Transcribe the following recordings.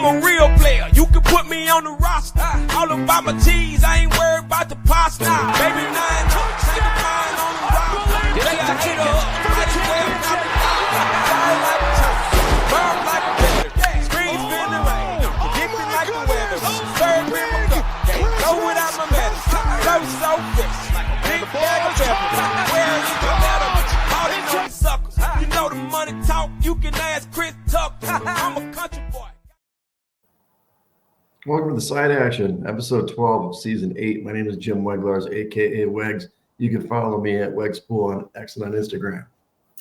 I'm a real player. You can put me on the roster. All about my cheese. I ain't worried about the pasta. Baby, 900, take a fine on the roster. They got hit up. Might as well pop it out. Fire like a chopper. Burn like a better. Screens in the rain. Addicted like the weather. Third in my cup. Can't go without my medicine. So fresh. Like a big bag of peppers. Where is the letter? All they know is suckers. You know the money talk. You can ask Chris Tucker. I'm a country boy. Welcome to the Side Action, episode 12 of season 8. My name is Jim Weglars, aka Wegs. You can follow me at Wegspool on X and on Instagram.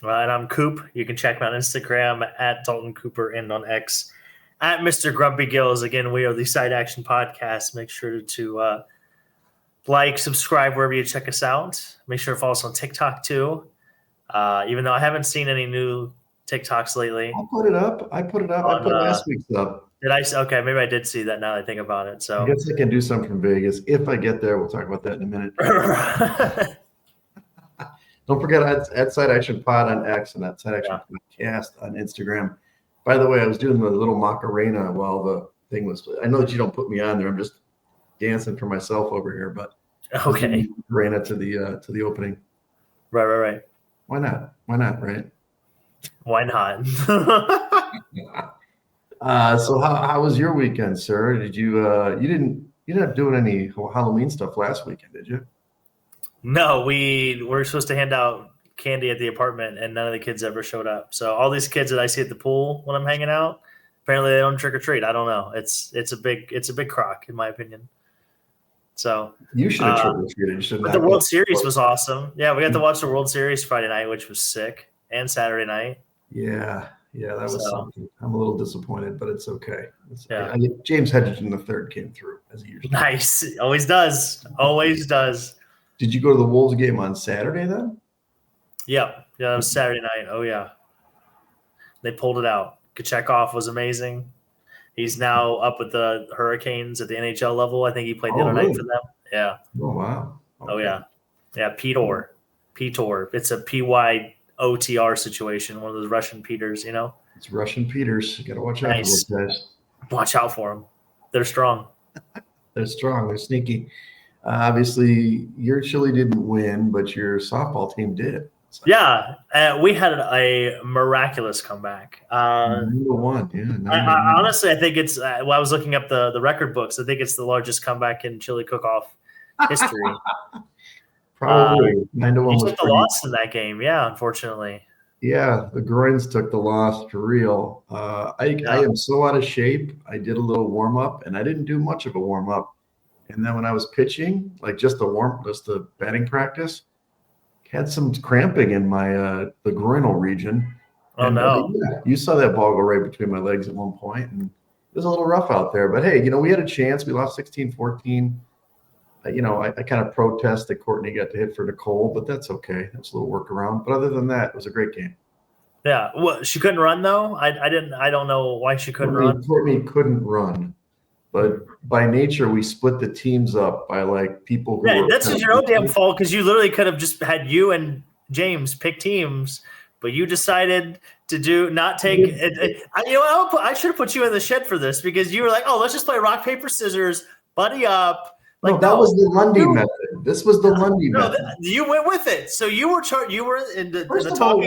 And I'm Coop. You can check me on Instagram at Dalton Cooper and on X at Mr. Grumpy Gills. Again, we are the Side Action Podcast. Make sure to like, subscribe wherever you check us out. Make sure to follow us on TikTok too. Even though I haven't seen any new TikToks lately. I put it up. I put last week's up. Did I? Okay, maybe I did see that now that I think about it. So I guess I can do some from Vegas. If I get there, we'll talk about that in a minute. Don't forget at Side Action Pod on X and at Side Action Podcast on Instagram. By the way, I was doing the little Macarena while the thing was. I know that you don't put me on there. I'm just dancing for myself over here, but okay. Macarena to the opening. Right. Why not? Right? Why not? So how was your weekend, sir? Did you you're not doing any Halloween stuff last weekend, did you? No, we were supposed to hand out candy at the apartment, and none of the kids ever showed up. So all these kids that I see at the pool when I'm hanging out, apparently they don't trick or treat. I don't know. It's a big crock in my opinion. So you should have trick or treated. But the World Series was awesome. Yeah, we got to watch the World Series Friday night, which was sick, and Saturday night. Yeah, that was something. I'm a little disappointed, but it's okay. Yeah. James Hedges III came through as he usually does. Nice. Always does. Did you go to the Wolves game on Saturday then? Yep. Yeah, it was Saturday night. Oh, yeah. They pulled it out. Kachekov was amazing. He's now up with the Hurricanes at the NHL level. I think he played the other night for them. Yeah. Oh, wow. Okay. Oh, yeah. Yeah, Petor. It's a PYOTR situation, one of those Russian Peters, you know? It's Russian Peters. You got to watch out for those guys. Watch out for them. They're strong. They're strong. They're sneaky. Obviously, your Chile didn't win, but your softball team did. So. Yeah, we had a miraculous comeback. 9-1, yeah. I honestly, I think it's. Well, I was looking up the record books. I think it's the largest comeback in Chile cook-off history. Probably 9-1. You took the loss in that game, yeah. Unfortunately. Yeah, the groins took the loss for real. I am so out of shape. I did a little warm up, and I didn't do much of a warm up. And then when I was pitching, like just the batting practice, had some cramping in my the groinal region. Oh, and, no. You saw that ball go right between my legs at one point, and it was a little rough out there. But, hey, we had a chance. We lost 16-14. I kind of protest that Courtney got to hit for Nicole, but that's okay. That's a little workaround. But other than that, it was a great game. Yeah. Well, she couldn't run, though? I don't know why she couldn't run. Courtney couldn't run. But by nature, we split the teams up by people who that's just your own damn fault because you literally could have just had you and James pick teams, but you decided to not take it. I should have put you in the shed for this because you were like, oh, let's just play rock, paper, scissors, buddy up. That was the Lundy method. This was the Lundy method. You went with it. So you were in the talking.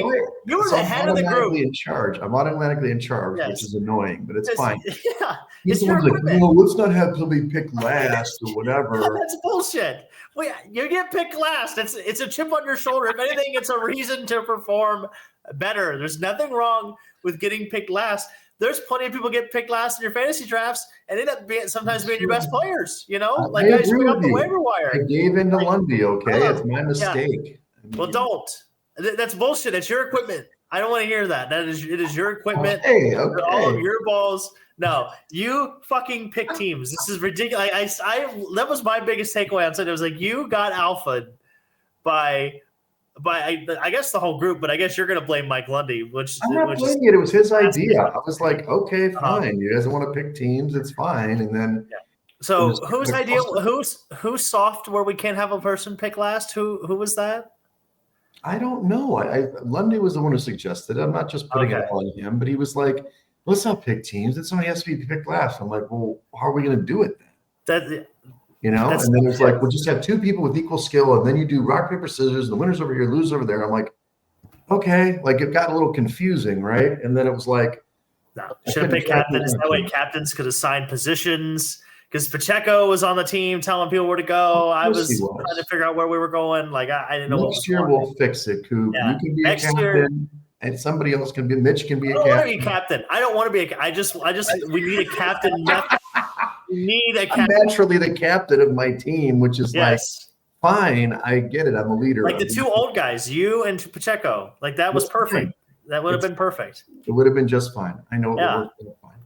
You were the head of the group. I'm automatically in charge, which is annoying, but it's fine. Yeah, it's your equipment. Let's not have somebody pick last or whatever. That's bullshit. Wait, you get picked last. It's a chip on your shoulder. If anything, it's a reason to perform better. There's nothing wrong with getting picked last. There's plenty of people get picked last in your fantasy drafts and end up sometimes being your best players, guys bring up the waiver wire. I gave in to Lundy, okay? It's my mistake. Yeah. Well, don't. That's bullshit. It's your equipment. I don't want to hear that. It is your equipment. Okay. All of your balls. No, you fucking pick teams. This is ridiculous. That was my biggest takeaway on Sunday. It was like, you got alphaed by I guess the whole group, but I guess you're going to blame Mike Lundy. I'm not blaming it. It was his idea. I was like, okay, fine. You guys want to pick teams, it's fine. And then, so whose idea? Who's soft where we can't have a person pick last? Who was that? I don't know. Lundy was the one who suggested it. I'm not just putting it on him, but he was like, let's not pick teams. Then somebody has to be picked last. I'm like, well, how are we going to do it then? And then it's like, we'll just have two people with equal skill, and then you do rock, paper, scissors, and the winner's over here, losers over there. I'm like, okay, like it got a little confusing, right? And then it was like, no, should have picked captains. That way captains could assign positions. Because Pacheco was on the team telling people where to go. I was trying to figure out where we were going. Like, I didn't know. Next year we'll fix it, Coop. Yeah. You can be Next a captain, year, and somebody else can be. Mitch can be a captain. I don't want to be a captain. I don't want to be we need a captain. We need a captain. I'm naturally the captain of my team, which is like, fine. I get it. I'm a leader. Like the two old guys, you and Pacheco. Like that was perfect. Fine. That would have been perfect. It would have been just fine. I know it would have been fine.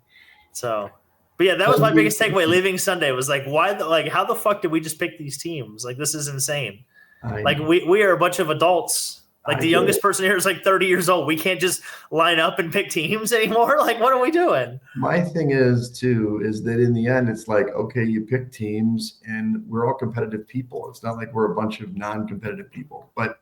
So. But yeah, that was my biggest takeaway leaving Sunday was like, how the fuck did we just pick these teams? Like, this is insane. Like we are a bunch of adults. Like the youngest person here is like 30 years old. We can't just line up and pick teams anymore. Like, what are we doing? My thing is that in the end, it's like, okay, you pick teams and we're all competitive people. It's not like we're a bunch of non-competitive people, but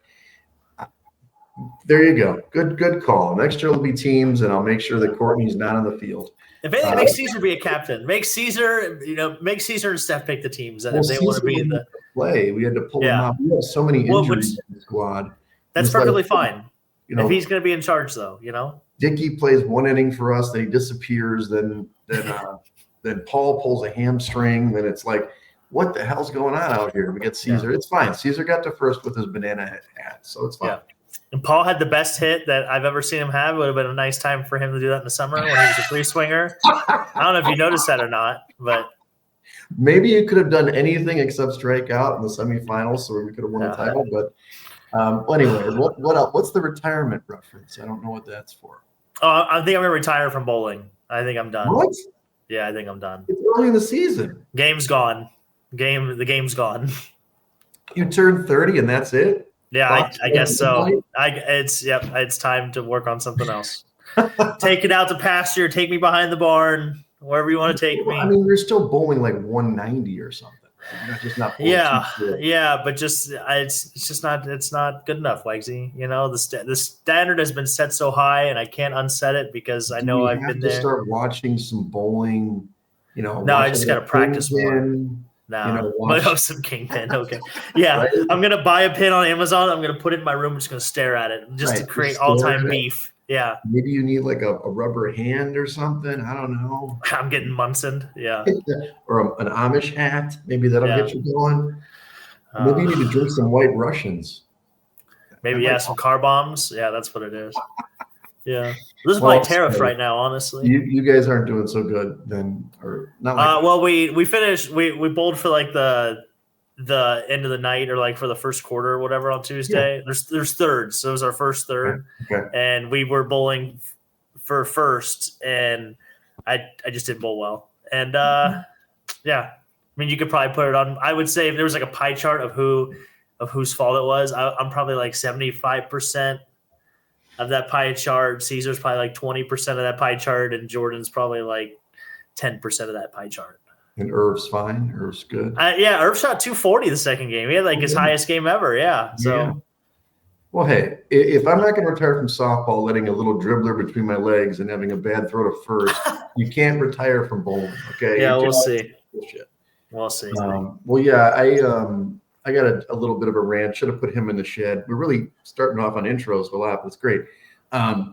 there you go. Good call. Next year will be teams, and I'll make sure that Courtney's not on the field. If anything, make Caesar be a captain. Make Caesar and Steph pick the teams. And if they want to be the play, we had to pull him out. We have so many injuries in the squad. That's perfectly fine. If he's going to be in charge, though, Dickey plays one inning for us, then he disappears. Then Paul pulls a hamstring. Then it's like, what the hell's going on out here? We get Caesar. It's fine. Caesar got to first with his banana hat, so it's fine. Yeah. And Paul had the best hit that I've ever seen him have. It would have been a nice time for him to do that in the summer when he was a free swinger. I don't know if you noticed that or not, but maybe you could have done anything except strike out in the semifinals, so we could have won the title. But anyway, what else? What's the retirement reference? I don't know what that's for. I think I'm gonna retire from bowling. I think I'm done. What? Yeah, I think I'm done. It's early in the season. Game's gone. The game's gone. You turn 30 and that's it? Yeah, I guess so. It's time to work on something else. Take it out to pasture. Take me behind the barn. Wherever you want to take me. I mean, you're still bowling like 190 or something. You're just not. But it's not good enough, Wegsy. The standard has been set so high, and I can't unset it because I know I've been there. Start watching some bowling. No, I just got to practice more. No, some Kingpin. Okay. Yeah. Right? I'm going to buy a pin on Amazon. I'm going to put it in my room. I'm just going to stare at it just to create all-time beef. Yeah. Maybe you need like a rubber hand or something. I don't know. I'm getting Munson. Yeah. Or an Amish hat. Maybe that'll get you going. Maybe you need to drink some White Russians. Maybe, some car bombs. Yeah, that's what it is. Yeah. This is my tariff right now, honestly. You guys aren't doing so good then, or not like well, we finished we bowled for like the end of the night or like for the first quarter or whatever on Tuesday. Yeah. There's thirds. So it was our first third. Okay. And we were bowling for first, and I just didn't bowl well. And I mean, you could probably put it on. I would say if there was like a pie chart of whose fault it was, I'm probably like 75% of that pie chart. Caesar's probably like 20% of that pie chart, and Jordan's probably like 10% of that pie chart. And Irv's fine. Irv's good. Irv shot 240 the second game. He had like his highest game ever. Yeah. So. Yeah. Well, hey, if I'm not going to retire from softball, letting a little dribbler between my legs and having a bad throw to first, you can't retire from bowling. Okay. Yeah, we'll see. We'll see. I got a little bit of a rant. Should have put him in the shed. We're really starting off on intros a lot. That's great.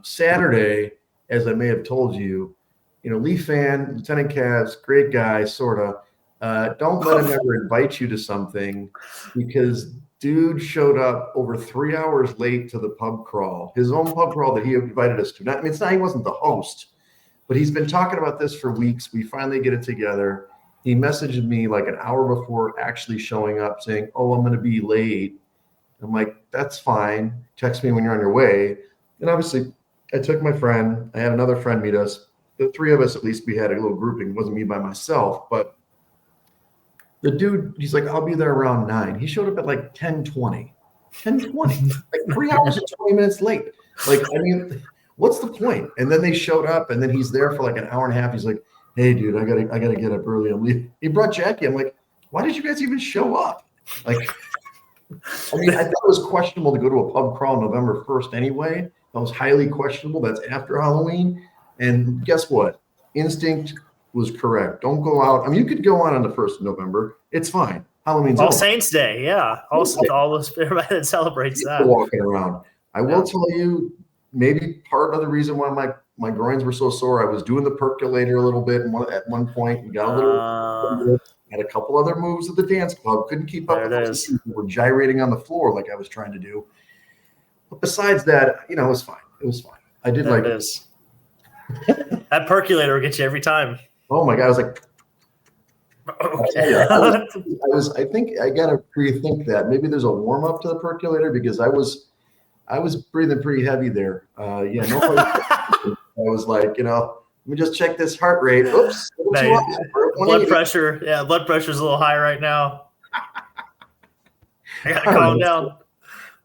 Saturday, as I may have told you, Lee Fan, Lieutenant Cavs, great guy, sort of. Don't let him ever invite you to something because dude showed up over 3 hours late to the pub crawl, his own pub crawl that he invited us to. He wasn't the host, but he's been talking about this for weeks. We finally get it together. He messaged me like an hour before actually showing up saying, "Oh, I'm going to be late." I'm like, "That's fine. Text me when you're on your way." And obviously, I took my friend. I had another friend meet us. The three of us, at least, we had a little grouping. It wasn't me by myself. But the dude, he's like, "I'll be there around 9." He showed up at like 10:20. 10:20. Like 3 hours and 20 minutes late. Like, I mean, what's the point? And then they showed up, and then he's there for like an hour and a half. He's like, "Hey, dude, I gotta get up early. I'm leaving." He brought Jackie. I'm like, "Why did you guys even show up?" Like, I mean, I thought it was questionable to go to a pub crawl November 1st anyway. That was highly questionable. That's after Halloween. And guess what? Instinct was correct. Don't go out. I mean, you could go on the 1st of November. It's fine. Halloween's All over. Saints Day, yeah. Also, all those everybody that celebrates that. Walking around. I will tell you, maybe part of the reason why my groins were so sore, I was doing the percolator a little bit at one point and got a little. Had a couple other moves at the dance club. Couldn't keep up with those people. Were gyrating on the floor like I was trying to do. But besides that, it was fine. It was fine. I did like this. That percolator will get you every time. Oh my God! I was like, okay. I think I gotta rethink that. Maybe there's a warm up to the percolator because I was breathing pretty heavy there. Nobody. I was like, let me just check this heart rate. Oops. Blood pressure. Yeah, blood pressure's a little high right now. I gotta calm down.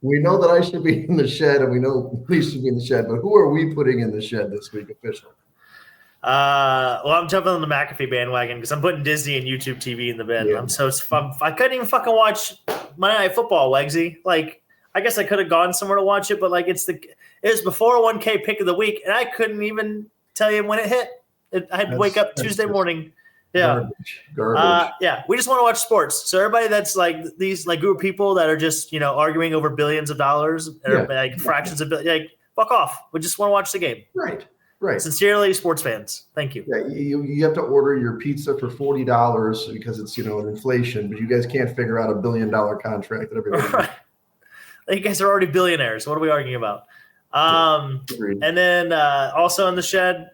We know that I should be in the shed, and we know we should be in the shed. But who are we putting in the shed this week officially? Well, I'm jumping on the McAfee bandwagon because I'm putting Disney and YouTube TV in the bed. Yeah. I couldn't even fucking watch Monday Night Football, Wegsy. Like, I guess I could have gone somewhere to watch it, but like it was before 1K pick of the week, and I couldn't even tell you when it hit. I had to wake up Tuesday morning. Yeah. Garbage. We just want to watch sports. So everybody that's like these like group of people that are just, arguing over billions of dollars or like fractions of billion, like fuck off. We just want to watch the game. Right. Sincerely, sports fans. Thank you. Yeah, you have to order your pizza for $40 because it's, an inflation, but you guys can't figure out $1 billion contract that everybody right. You guys are already billionaires. What are we arguing about? And then also in the shed,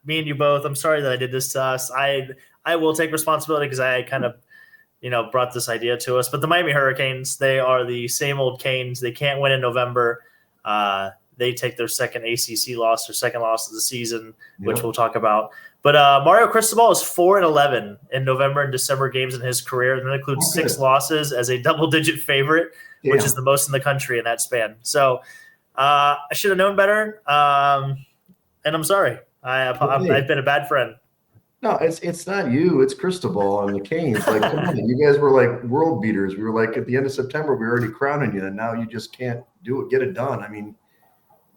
me and you both, I'm sorry that I did this to us. I will take responsibility because I kind of, brought this idea to us. But the Miami Hurricanes, they are the same old Canes. They can't win in November. They take their second ACC loss, their second loss of the season, which we'll talk about. But Mario Cristobal is 4-11 in November and December games in his career. And that includes 6 losses as a double-digit favorite, which is the most in the country in that span. So I should have known better, and I'm sorry. I've been a bad friend. No, it's not you. It's Cristobal and the Canes. Like, come on, you guys were like world beaters. We were like at the end of September, we were already crowning you, and now you just can't get it done. I mean,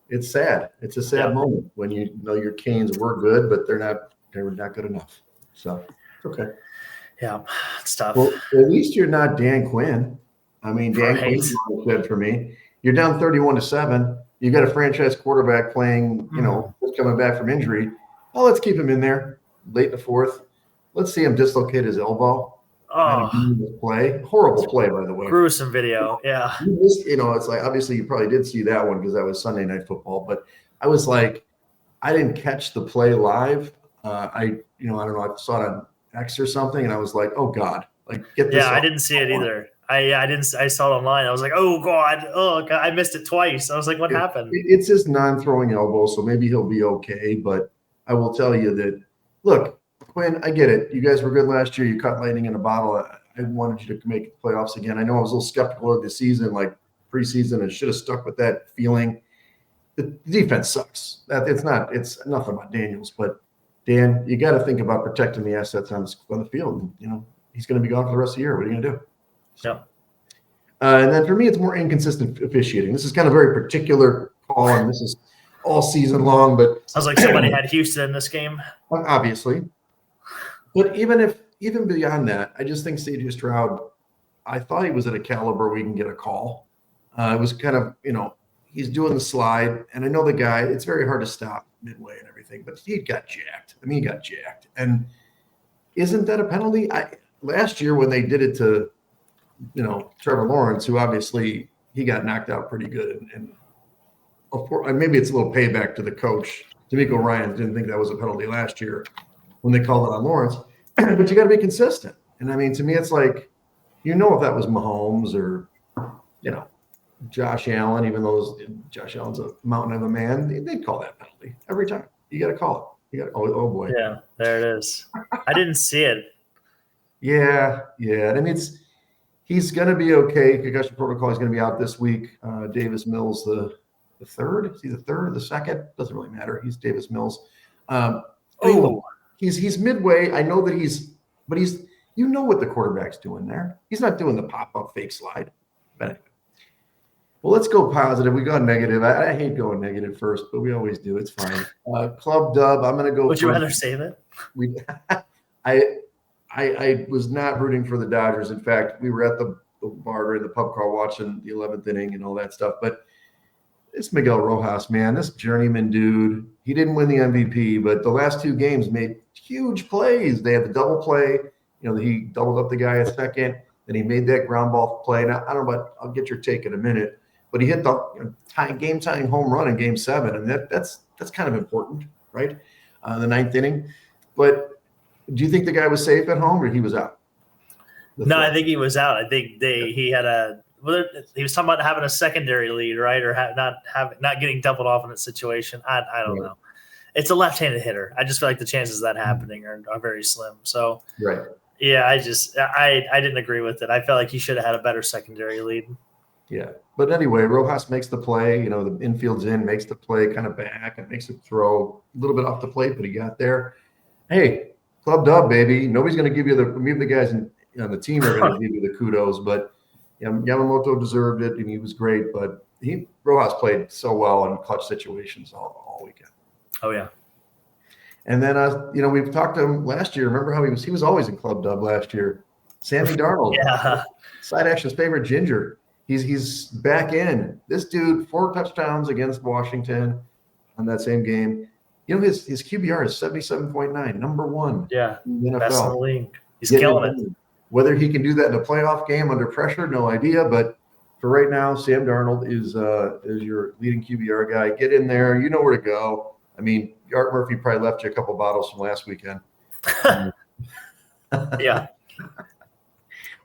it's sad. It's a sad moment when you know your Canes were good, but they're not good enough. So it's okay. Yeah, it's tough. Well, at least you're not Dan Quinn. I mean, Dan Quinn's good for me. You're down 31-7. You got a franchise quarterback playing, coming back from injury. Oh, let's keep him in there late in the fourth. Let's see him dislocate his elbow. Horrible play, by the way. Gruesome video. Yeah. It's like, obviously you probably did see that one because that was Sunday Night Football, but I was like, I didn't catch the play live. I don't know. I saw it on X or something, and I was like, oh God, like get this. Yeah, I didn't see it either. I didn't. I saw it online. I was like, oh God, I missed it twice. I was like, what happened? It's his non-throwing elbow, so maybe he'll be okay. But I will tell you that, look, Quinn, I get it. You guys were good last year. You caught lightning in a bottle. I wanted you to make the playoffs again. I know I was a little skeptical of the season, like preseason, and should have stuck with that feeling. The defense sucks. It's nothing about Daniels, but Dan, you got to think about protecting the assets on the field. He's going to be gone for the rest of the year. What are you going to do? Yeah. And then for me, it's more inconsistent officiating. This is kind of a very particular call, and this is all season long. But sounds like somebody had Houston in this game. Obviously. But even beyond that, I just think C.J. Stroud, I thought he was at a caliber where we can get a call. It was kind of, he's doing the slide. And I know the guy, it's very hard to stop midway and everything, but he got jacked. He got jacked. And isn't that a penalty? Last year when they did it to, Trevor Lawrence, who obviously he got knocked out pretty good. And maybe it's a little payback to the coach. D'Amico Ryan didn't think that was a penalty last year when they called it on Lawrence. But you got to be consistent. And I mean, to me, it's like, if that was Mahomes or, Josh Allen, even though Josh Allen's a mountain of a man, they'd call that penalty every time. You got to call it. You got oh boy. Yeah, there it is. I didn't see it. Yeah. I mean, he's going to be okay. Concussion protocol is going to be out this week. Davis Mills, the third. Is he the third or the second? Doesn't really matter. He's Davis Mills. He's midway. I know that he's what the quarterback's doing there. He's not doing the pop-up fake slide. But anyway. Well, let's go positive. We got negative. I hate going negative first, but we always do. It's fine. Club dub. I'm going to go. Would you rather save it? I was not rooting for the Dodgers. In fact, we were at the bar during the pub crawl watching the 11th inning and all that stuff. But it's Miguel Rojas, man. This journeyman dude. He didn't win the MVP, but the last 2 games made huge plays. They had the double play. He doubled up the guy a second. Then he made that ground ball play. Now, I don't know about. I'll get your take in a minute. But he hit the game-tying home run in Game 7, and that's kind of important, right? The 9th inning. But do you think the guy was safe at home, or he was out? No, I think he was out. I think he was talking about having a secondary lead, right, or not getting doubled off in that situation. I don't know. It's a left-handed hitter. I just feel like the chances of that happening are very slim. So right. Yeah, I didn't agree with it. I felt like he should have had a better secondary lead. Yeah. But anyway, Rojas makes the play. The infield's in, makes the play kind of back and makes it throw a little bit off the plate, but he got there. Hey, club dub, baby. Nobody's going to give you the guys on the team are going to give you the kudos, but Yamamoto deserved it, and he was great. But Rojas played so well in clutch situations all weekend. Oh, yeah. And then, we've talked to him last year. Remember how he was always in club dub last year. Sammy Darnold. Yeah. Side Action's favorite ginger. He's back in. This dude, 4 touchdowns against Washington on that same game. His QBR is 77.9, number 1. Yeah, in the NFL. Best in the league. He's killing it. Whether he can do that in a playoff game under pressure, no idea. But for right now, Sam Darnold is your leading QBR guy. Get in there. You know where to go. I mean, Art Murphy probably left you a couple bottles from last weekend. Yeah.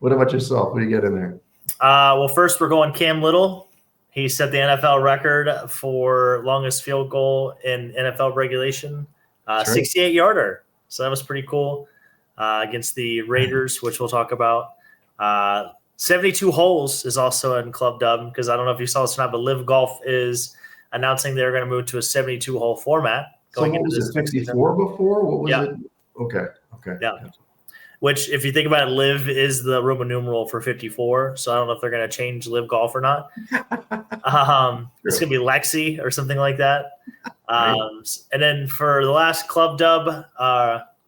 What about yourself? What do you get in there? Well, first we're going Cam Little. He set the NFL record for longest field goal in NFL regulation, 68-yarder. So that was pretty cool against the Raiders, which we'll talk about. 72 holes is also in Club Dub because I don't know if you saw this or not, but Live Golf is announcing they're going to move to a 72-hole format. Going into this 64 before? What was it? Okay. Yeah. Which, if you think about it, Live is the Roman numeral for 54. So I don't know if they're going to change Live Golf or not. It's going to be Lexi or something like that. And then for the last Club Dub,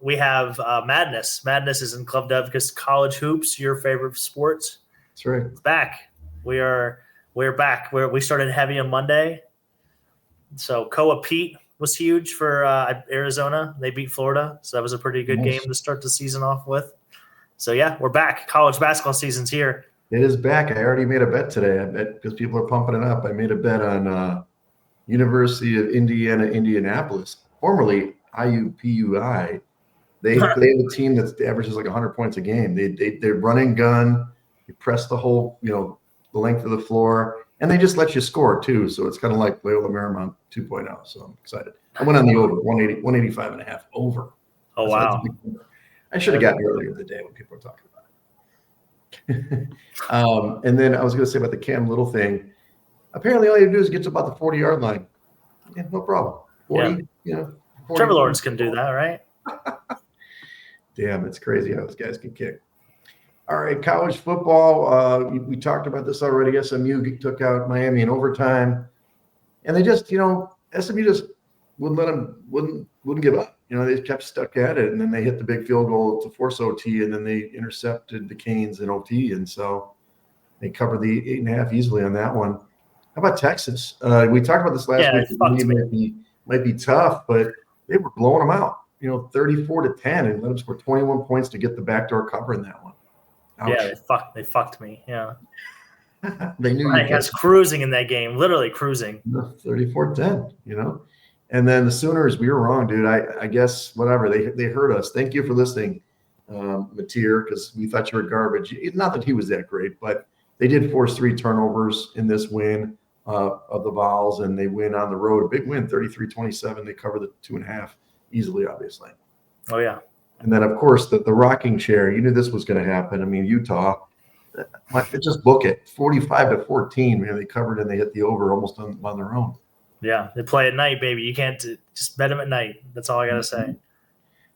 we have Madness. Madness is in Club Dub because college hoops, your favorite sports. That's right. It's back. We're back. We started heavy on Monday. So Koa Pete was huge for Arizona. They beat Florida. So that was a pretty good game to start the season off with. So, yeah, we're back. College basketball season's here. It is back. I already made a bet today. I bet because people are pumping it up. I made a bet on University of Indiana, Indianapolis, formerly IUPUI. They have a team that averages like 100 points a game. They're running gun. You press the whole, the length of the floor. And they just let you score, too. So it's kind of like Loyola Marymount 2.0. So I'm excited. I went on the over, 185 and a half over. Oh, wow. I should have gotten earlier in the day when people were talking about it. And then I was going to say about the Cam Little thing. Apparently, all you do is get to about the 40-yard line. Yeah, no problem. 40, 40, Trevor Lawrence can do that, right? Damn, it's crazy how those guys can kick. All right, college football. We talked about this already. SMU took out Miami in overtime, and they just, SMU just wouldn't give up. They kept stuck at it, and then they hit the big field goal to force OT, and then they intercepted the Canes in OT, and so they covered the 8.5 easily on that one. How about Texas? We talked about this last week. Might be tough, but they were blowing them out. 34-10, and let them score 21 points to get the backdoor cover in that one. Ouch. Yeah, they fucked me. Yeah. They knew I was cruising in that game, literally cruising. 34-10, And then the Sooners, we were wrong, dude. I guess whatever. They hurt us. Thank you for listening, Mateer, because we thought you were garbage. Not that he was that great, but they did force 3 turnovers in this win of the Vols, and they win on the road. A big win, 33-27. They cover the 2.5 easily, obviously. Oh, yeah. And then, of course, the rocking chair. You knew this was going to happen. I mean, Utah, just book it. 45-14, man. They covered and they hit the over almost on their own. Yeah, they play at night, baby. You can't just bet them at night. That's all I got to say.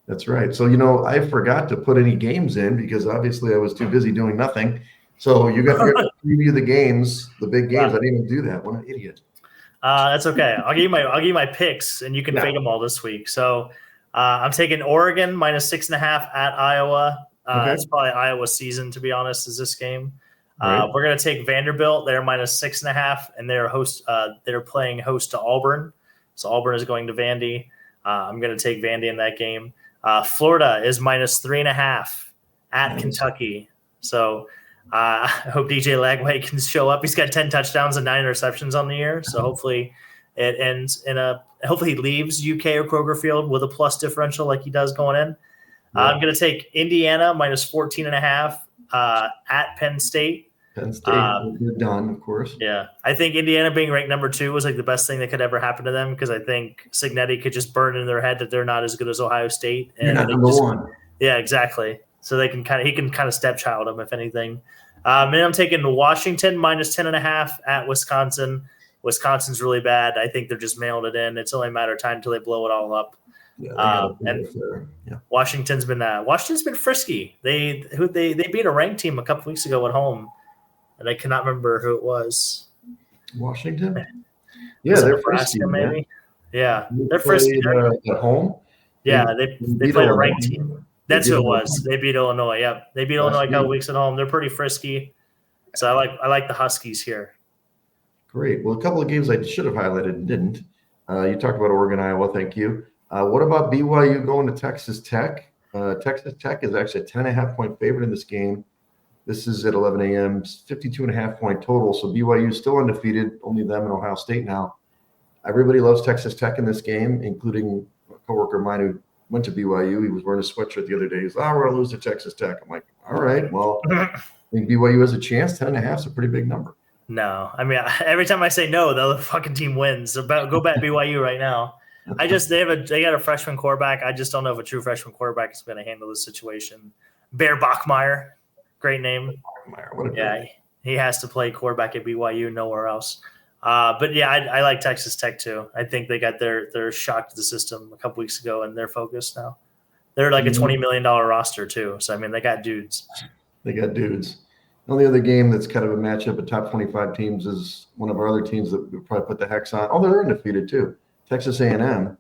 That's right. So, I forgot to put any games in because obviously I was too busy doing nothing. So you got to preview the games, the big games. I didn't even do that. What an idiot. That's okay. I'll give you my picks, and you can fade them all this week. So I'm taking Oregon -6.5 at Iowa. It's probably Iowa's season, to be honest, is this game. Right. We're going to take Vanderbilt. They're -6.5, and they're playing host to Auburn. So Auburn is going to Vandy. I'm going to take Vandy in that game. Florida is -3.5 at Kentucky. So I hope DJ Lagway can show up. He's got 10 touchdowns and 9 interceptions on the year. So hopefully it ends hopefully he leaves UK or Kroger Field with a plus differential like he does going in. Yeah. I'm going to take Indiana -14.5 at Penn State. Penn State, you're done, of course. Yeah. I think Indiana being ranked number 2 was like the best thing that could ever happen to them, because I think Cignetti could just burn in their head that they're not as good as Ohio State. And you're not number 1. Yeah, exactly. So he can kind of stepchild them, if anything. And I'm taking Washington -10.5 at Wisconsin. Wisconsin's really bad. I think they're just mailing it in. It's only a matter of time until they blow it all up. Yeah, Washington's been frisky. They beat a ranked team a couple weeks ago at home, and I cannot remember who it was. Washington. Yeah, they're frisky. Maybe. Yeah, they're frisky at home. Yeah, they played a ranked team. That's who it was. They beat Illinois. Yep, they beat Illinois a couple weeks at home. They're pretty frisky, so I like the Huskies here. Great. Well, a couple of games I should have highlighted and didn't. You talked about Oregon, Iowa. Thank you. What about BYU going to Texas Tech? Texas Tech is actually a 10.5-point favorite in this game. This is at 11 a.m. 52.5-point total. So BYU is still undefeated. Only them and Ohio State now. Everybody loves Texas Tech in this game, including a coworker of mine who went to BYU. He was wearing a sweatshirt the other day. He's we're going to lose to Texas Tech. I'm like, all right, well, I think BYU has a chance. 10.5 is a pretty big number. No, I mean, every time I say no, the other fucking team wins. So go bet BYU right now. They got a freshman quarterback. I just don't know if a true freshman quarterback is going to handle this situation. Bear Bachmeier, great name. He has to play quarterback at BYU, nowhere else. But yeah, I like Texas Tech too. I think they got their shock to the system a couple weeks ago, and they're focused now. They're like a $20 million roster too. So I mean, they got dudes. The only other game that's kind of a matchup of top 25 teams is one of our other teams that we probably put the hex on. Oh, they're undefeated too. Texas A&M.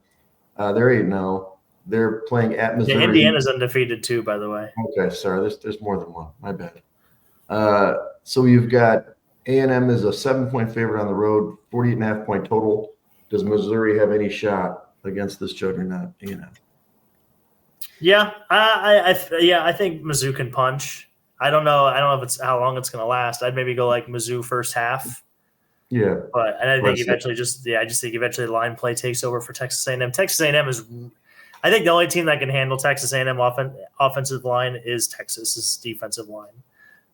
They're 8-0. They're playing at Missouri. Yeah, Indiana's undefeated too, by the way. Okay, sorry. There's more than one. My bad. So you've got A&M is a 7-point favorite on the road, 48.5-point total. Does Missouri have any shot against this juggernaut, A&M? Yeah, I think Mizzou can punch. I don't know if it's how long it's going to last. I'd maybe go like Mizzou first half. Yeah, I think eventually I just think eventually the line play takes over for Texas A&M. Texas A&M is, I think the only team that can handle Texas A&M offensive line is Texas's defensive line.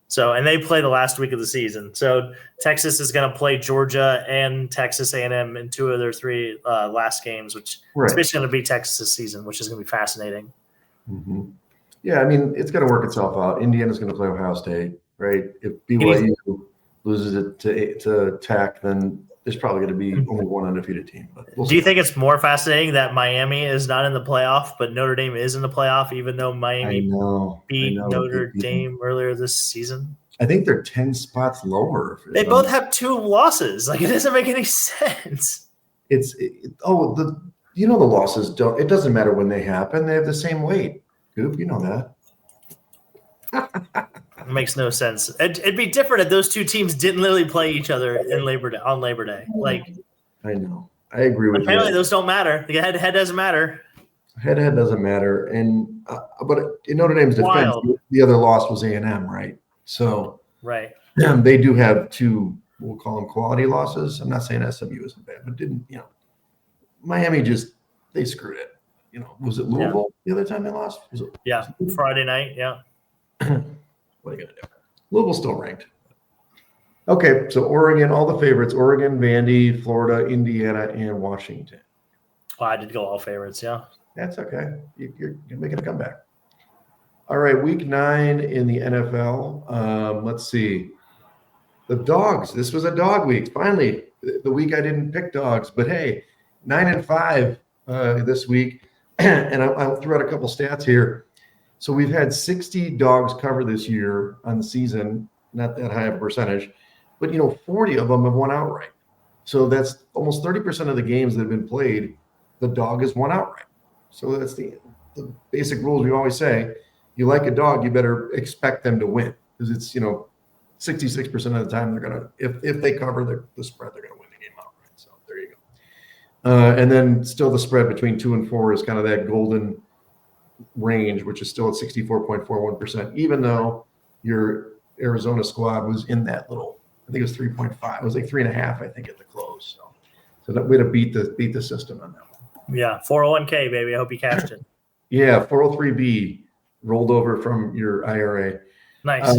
So, and they play the last week of the season. So Texas is going to play Georgia and Texas A&M in 2 of their 3 last games, which is basically going to be Texas's season, which is going to be fascinating. Mm-hmm. Yeah, I mean, it's going to work itself out. Indiana's going to play Ohio State, right? If BYU loses it to Tech, then there's probably going to be only one undefeated team. But do you think it's more fascinating that Miami is not in the playoff, but Notre Dame is in the playoff, even though Miami beat Notre Dame earlier this season? I think they're 10 spots lower. They both have 2 losses. Like, it doesn't make any sense. The losses don't. It doesn't matter when they happen. They have the same weight. Coop, you know that. It makes no sense. It'd be different if those 2 teams didn't literally play each other on Labor Day. Like, I know. I agree with you. Apparently, those don't matter. The head-to-head doesn't matter. Head-to-head doesn't matter. And but in Notre Dame's defense, the other loss was A&M, right? So they do have 2. We'll call them quality losses. I'm not saying SMU isn't bad, but Miami they screwed it. Was it Louisville the other time they lost? Friday night, What are you going to do? Louisville's still ranked. Okay, so Oregon, all the favorites, Oregon, Vandy, Florida, Indiana, and Washington. Well, I did go all favorites, yeah. That's okay. You're making a comeback. All right, week 9 in the NFL. Let's see. The dogs. This was a dog week. Finally, the week I didn't pick dogs. But, hey, 9-5 this week. And I'll throw out a couple stats here. So we've had 60 dogs cover this year on the season. not that high of a percentage, but 40 of them have won outright. So that's almost 30% of the games that have been played, the dog has won outright. So that's the basic rules we always say. You like a dog, you better expect them to win, because it's 66% of the time they're gonna, if they cover the spread, they're gonna win the game outright. So there you go. And then still the spread between 2 and 4 is kind of that golden range, which is still at 64.41%, even though your Arizona squad was in that little, I think it was 3.5. It was like 3.5, I think, at the close. So that way to beat the system on that one. Yeah, 401k, baby. I hope you cashed it. Yeah, 403B rolled over from your IRA. Nice.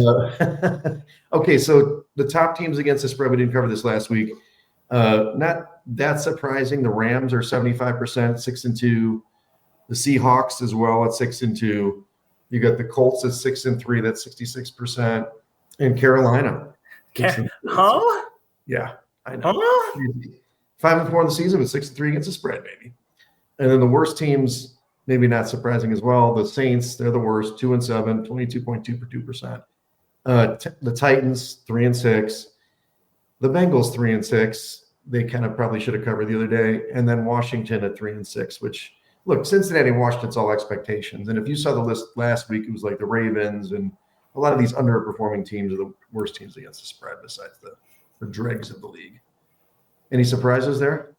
Okay, so the top teams against the spread, we didn't cover this last week. Not that surprising. The Rams are 75%, 6-2. The Seahawks as well at 6-2. You got the Colts at 6-3. That's 66%. And Carolina. Huh? Yeah, I know. Huh? 5-4 in the season with 6-3 against the spread, baby. And then the worst teams, maybe not surprising as well. The Saints, they're the worst, 2-7, 22.2%. The Titans, 3-6. The Bengals, 3-6. They kind of probably should have covered the other day. And then Washington at 3-6, which, look, Cincinnati and Washington's all expectations. And if you saw the list last week, it was like the Ravens and a lot of these underperforming teams are the worst teams against the spread besides the dregs of the league. Any surprises there?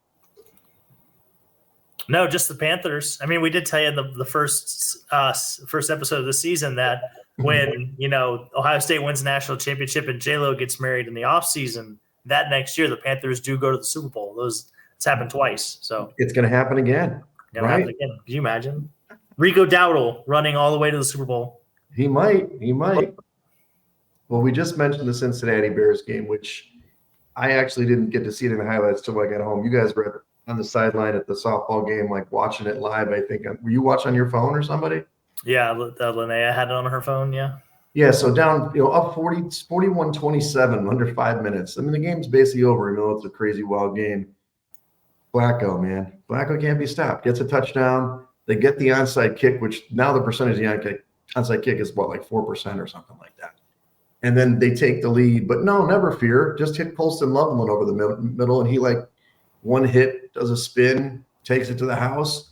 No, just the Panthers. I mean, we did tell you in the first episode of the season that when, Ohio State wins the national championship and J-Lo gets married in the offseason, that next year the Panthers do go to the Super Bowl. It's happened twice. So it's going to happen again. Happen again. Can you imagine? Rico Dowdle running all the way to the Super Bowl. He might. Well, we just mentioned the Cincinnati Bears game, which I actually didn't get to see it in the highlights till I got home. You guys were on the sideline at the softball game, like watching it live, I think. Were you watching on your phone or somebody? Yeah, Linnea had it on her phone, yeah. Yeah, so down, up 41-27 under 5 minutes. I mean, the game's basically over, even though it's a crazy wild game. Flacco, man. Flacco can't be stopped. Gets a touchdown. They get the onside kick, which now the percentage of the onside kick is like 4% or something like that. And then they take the lead. But no, never fear. Just hit Colston Loveland over the middle, and he one hit, does a spin, takes it to the house,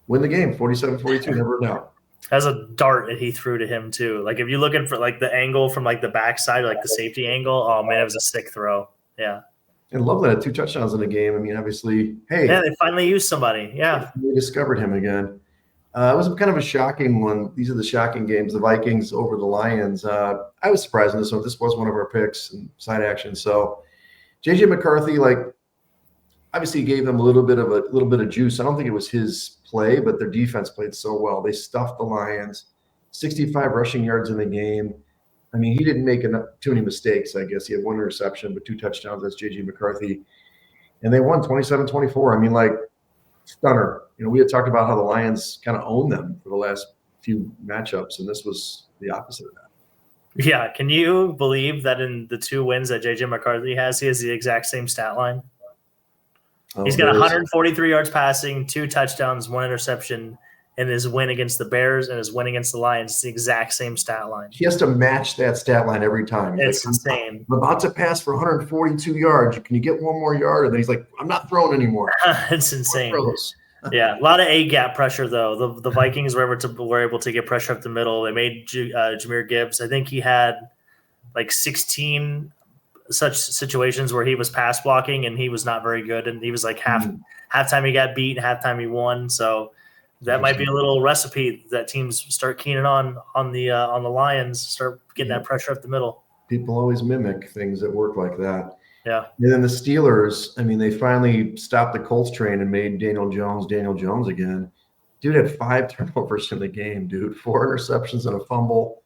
win the game, 47-42, never a doubt. That's a dart that he threw to him too. Like if you're looking for the angle from the backside, the safety angle, oh man, it was a sick throw. Yeah. And Loveland had 2 touchdowns in the game. I mean, obviously, hey. Yeah, they finally used somebody. Yeah. We discovered him again. It was kind of a shocking one. These are the shocking games. The Vikings over the Lions. I was surprised in this one. This was one of our picks and side action. So J.J. McCarthy, obviously gave them a little bit of juice. I don't think it was his play, but their defense played so well. They stuffed the Lions, 65 rushing yards in the game. I mean, he didn't make too many mistakes, I guess. He had 1 interception, but 2 touchdowns. That's J.J. McCarthy. And they won 27-24. I mean, stunner. We had talked about how the Lions kind of own them for the last few matchups, and this was the opposite of that. Yeah. Can you believe that in the 2 wins that J.J. McCarthy has, he has the exact same stat line? He's got 143 yards passing, 2 touchdowns, 1 interception in his win against the Bears and his win against the Lions. It's the exact same stat line. He has to match that stat line every time. It's insane. I'm about to pass for 142 yards. Can you get 1 more yard? And then he's like, I'm not throwing anymore. It's insane. Yeah, a lot of A-gap pressure, though. The Vikings were able to get pressure up the middle. They made Jahmyr Gibbs. I think he had 16 such situations where he was pass blocking and he was not very good. And he was halftime he got beat, halftime he won. So that might be a little recipe that teams start keening on the Lions, start getting that pressure up the middle. People always mimic things that work like that. Yeah. And then the Steelers, I mean, they finally stopped the Colts train and made Daniel Jones again. Dude had 5 turnovers in the game, dude. 4 interceptions and a fumble.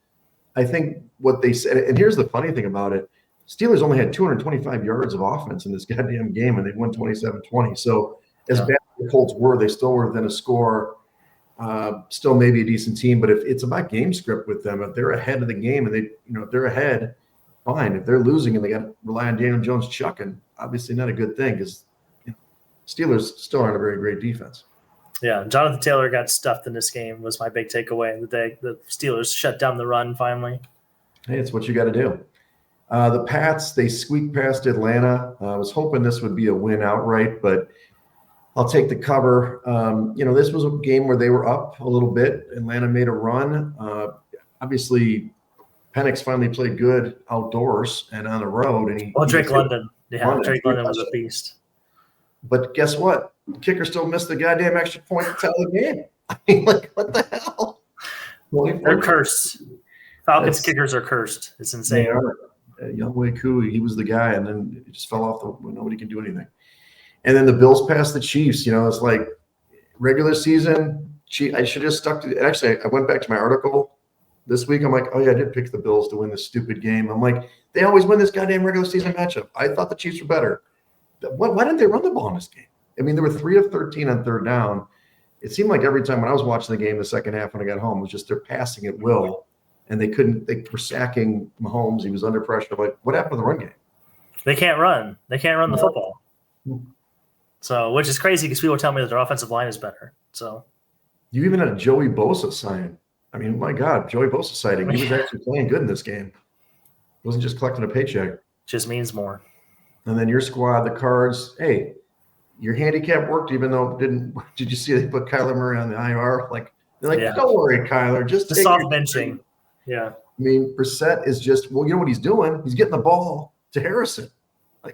I think what they said, and here's the funny thing about it, Steelers only had 225 yards of offense in this goddamn game, and they won 27-20. So as bad as the Colts were, they still were within a score. Still maybe a decent team, but if it's about game script with them, if they're ahead of the game and if they're ahead, fine. If they're losing and they got to rely on Daniel Jones chucking, obviously not a good thing because Steelers still aren't a very great defense. Yeah, Jonathan Taylor got stuffed in this game was my big takeaway. The Steelers shut down the run finally. Hey, it's what you got to do. The Pats, they squeaked past Atlanta. I was hoping this would be a win outright, but I'll take the cover. This was a game where they were up a little bit. Atlanta made a run. Obviously, Penix finally played good outdoors and on the road. And Drake London. Yeah, Drake London was a beast. But guess what? The kicker still missed the goddamn extra point to tell the game. I mean, like, what the hell? They're cursed. Falcons kickers are cursed. It's insane. Younghoe Koo, he was the guy, and then it just fell off. Nobody can do anything. And then the Bills passed the Chiefs. It's like regular season. I should have just stuck to it. Actually, I went back to my article this week. I'm like, oh, yeah, I did pick the Bills to win this stupid game. I'm like, they always win this goddamn regular season matchup. I thought the Chiefs were better. Why didn't they run the ball in this game? I mean, there were 3 of 13 on third down. It seemed like every time when I was watching the game the second half when I got home, it was just they're passing at will, and they were sacking Mahomes. He was under pressure. Like, what happened to the run game? They can't run. They can't run the football. So, which is crazy because people tell me that their offensive line is better. So, you even had a Joey Bosa sign. I mean, my God, Joey Bosa sighting. He was actually playing good in this game. He wasn't just collecting a paycheck. Just means more. And then your squad, the Cards, hey, your handicap worked even though it didn't. Did you see they put Kyler Murray on the IR? They're like, don't worry, Kyler. Just the soft benching. Yeah. I mean, Brissett is just, you know what he's doing? He's getting the ball to Harrison. How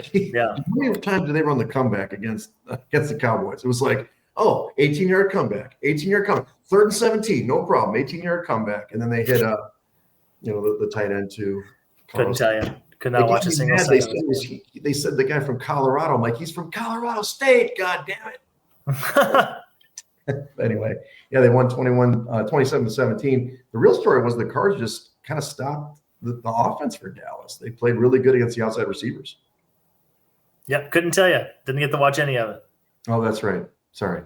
many times did they run the comeback against the Cowboys? It was like, 18-yard comeback, 18-yard comeback, 3rd and 17, no problem, 18-yard comeback. And then they hit the tight end too. Couldn't tell you. Could not watch a single second. They said the guy from Colorado. I'm like, he's from Colorado State. God damn it. Anyway, they won 27-17. The real story was the Cards just kind of stopped the offense for Dallas. They played really good against the outside receivers. Yep, couldn't tell you. Didn't get to watch any of it. Oh, that's right. Sorry.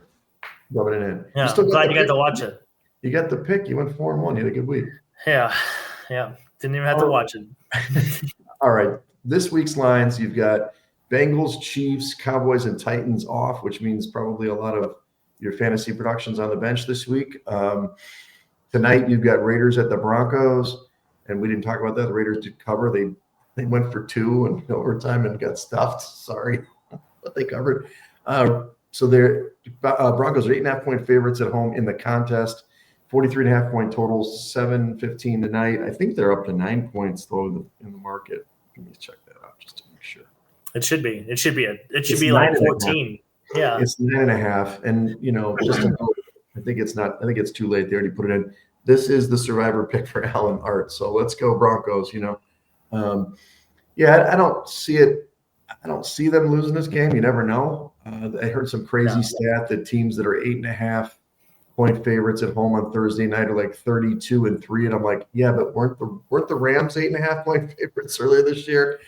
Rubbing it in. Yeah, I'm glad you got to watch it. You got the pick. You went 4-1. You had a good week. Yeah. Didn't even have to watch it. All right. This week's lines, you've got Bengals, Chiefs, Cowboys, and Titans off, which means probably a lot of your fantasy productions on the bench this week. Tonight, you've got Raiders at the Broncos, and we didn't talk about that. The Raiders did cover. They went for 2 and overtime and got stuffed. Sorry, but they covered. So their Broncos are 8.5-point favorites at home in the contest. 43.5-point totals, 7-15 tonight. I think they're up to 9 points though in the market. Let me check that out just to make sure. It should be. It should be like 14. Yeah. It's 9.5. And I think it's not. I think it's too late. They already put it in. This is the survivor pick for Alan Art. So let's go Broncos. I don't see it. I don't see them losing this game. You never know. I heard some crazy stat that teams that are 8.5-point favorites at home on Thursday night are like 32-3, and I'm like, but weren't the Rams 8.5-point favorites earlier this year?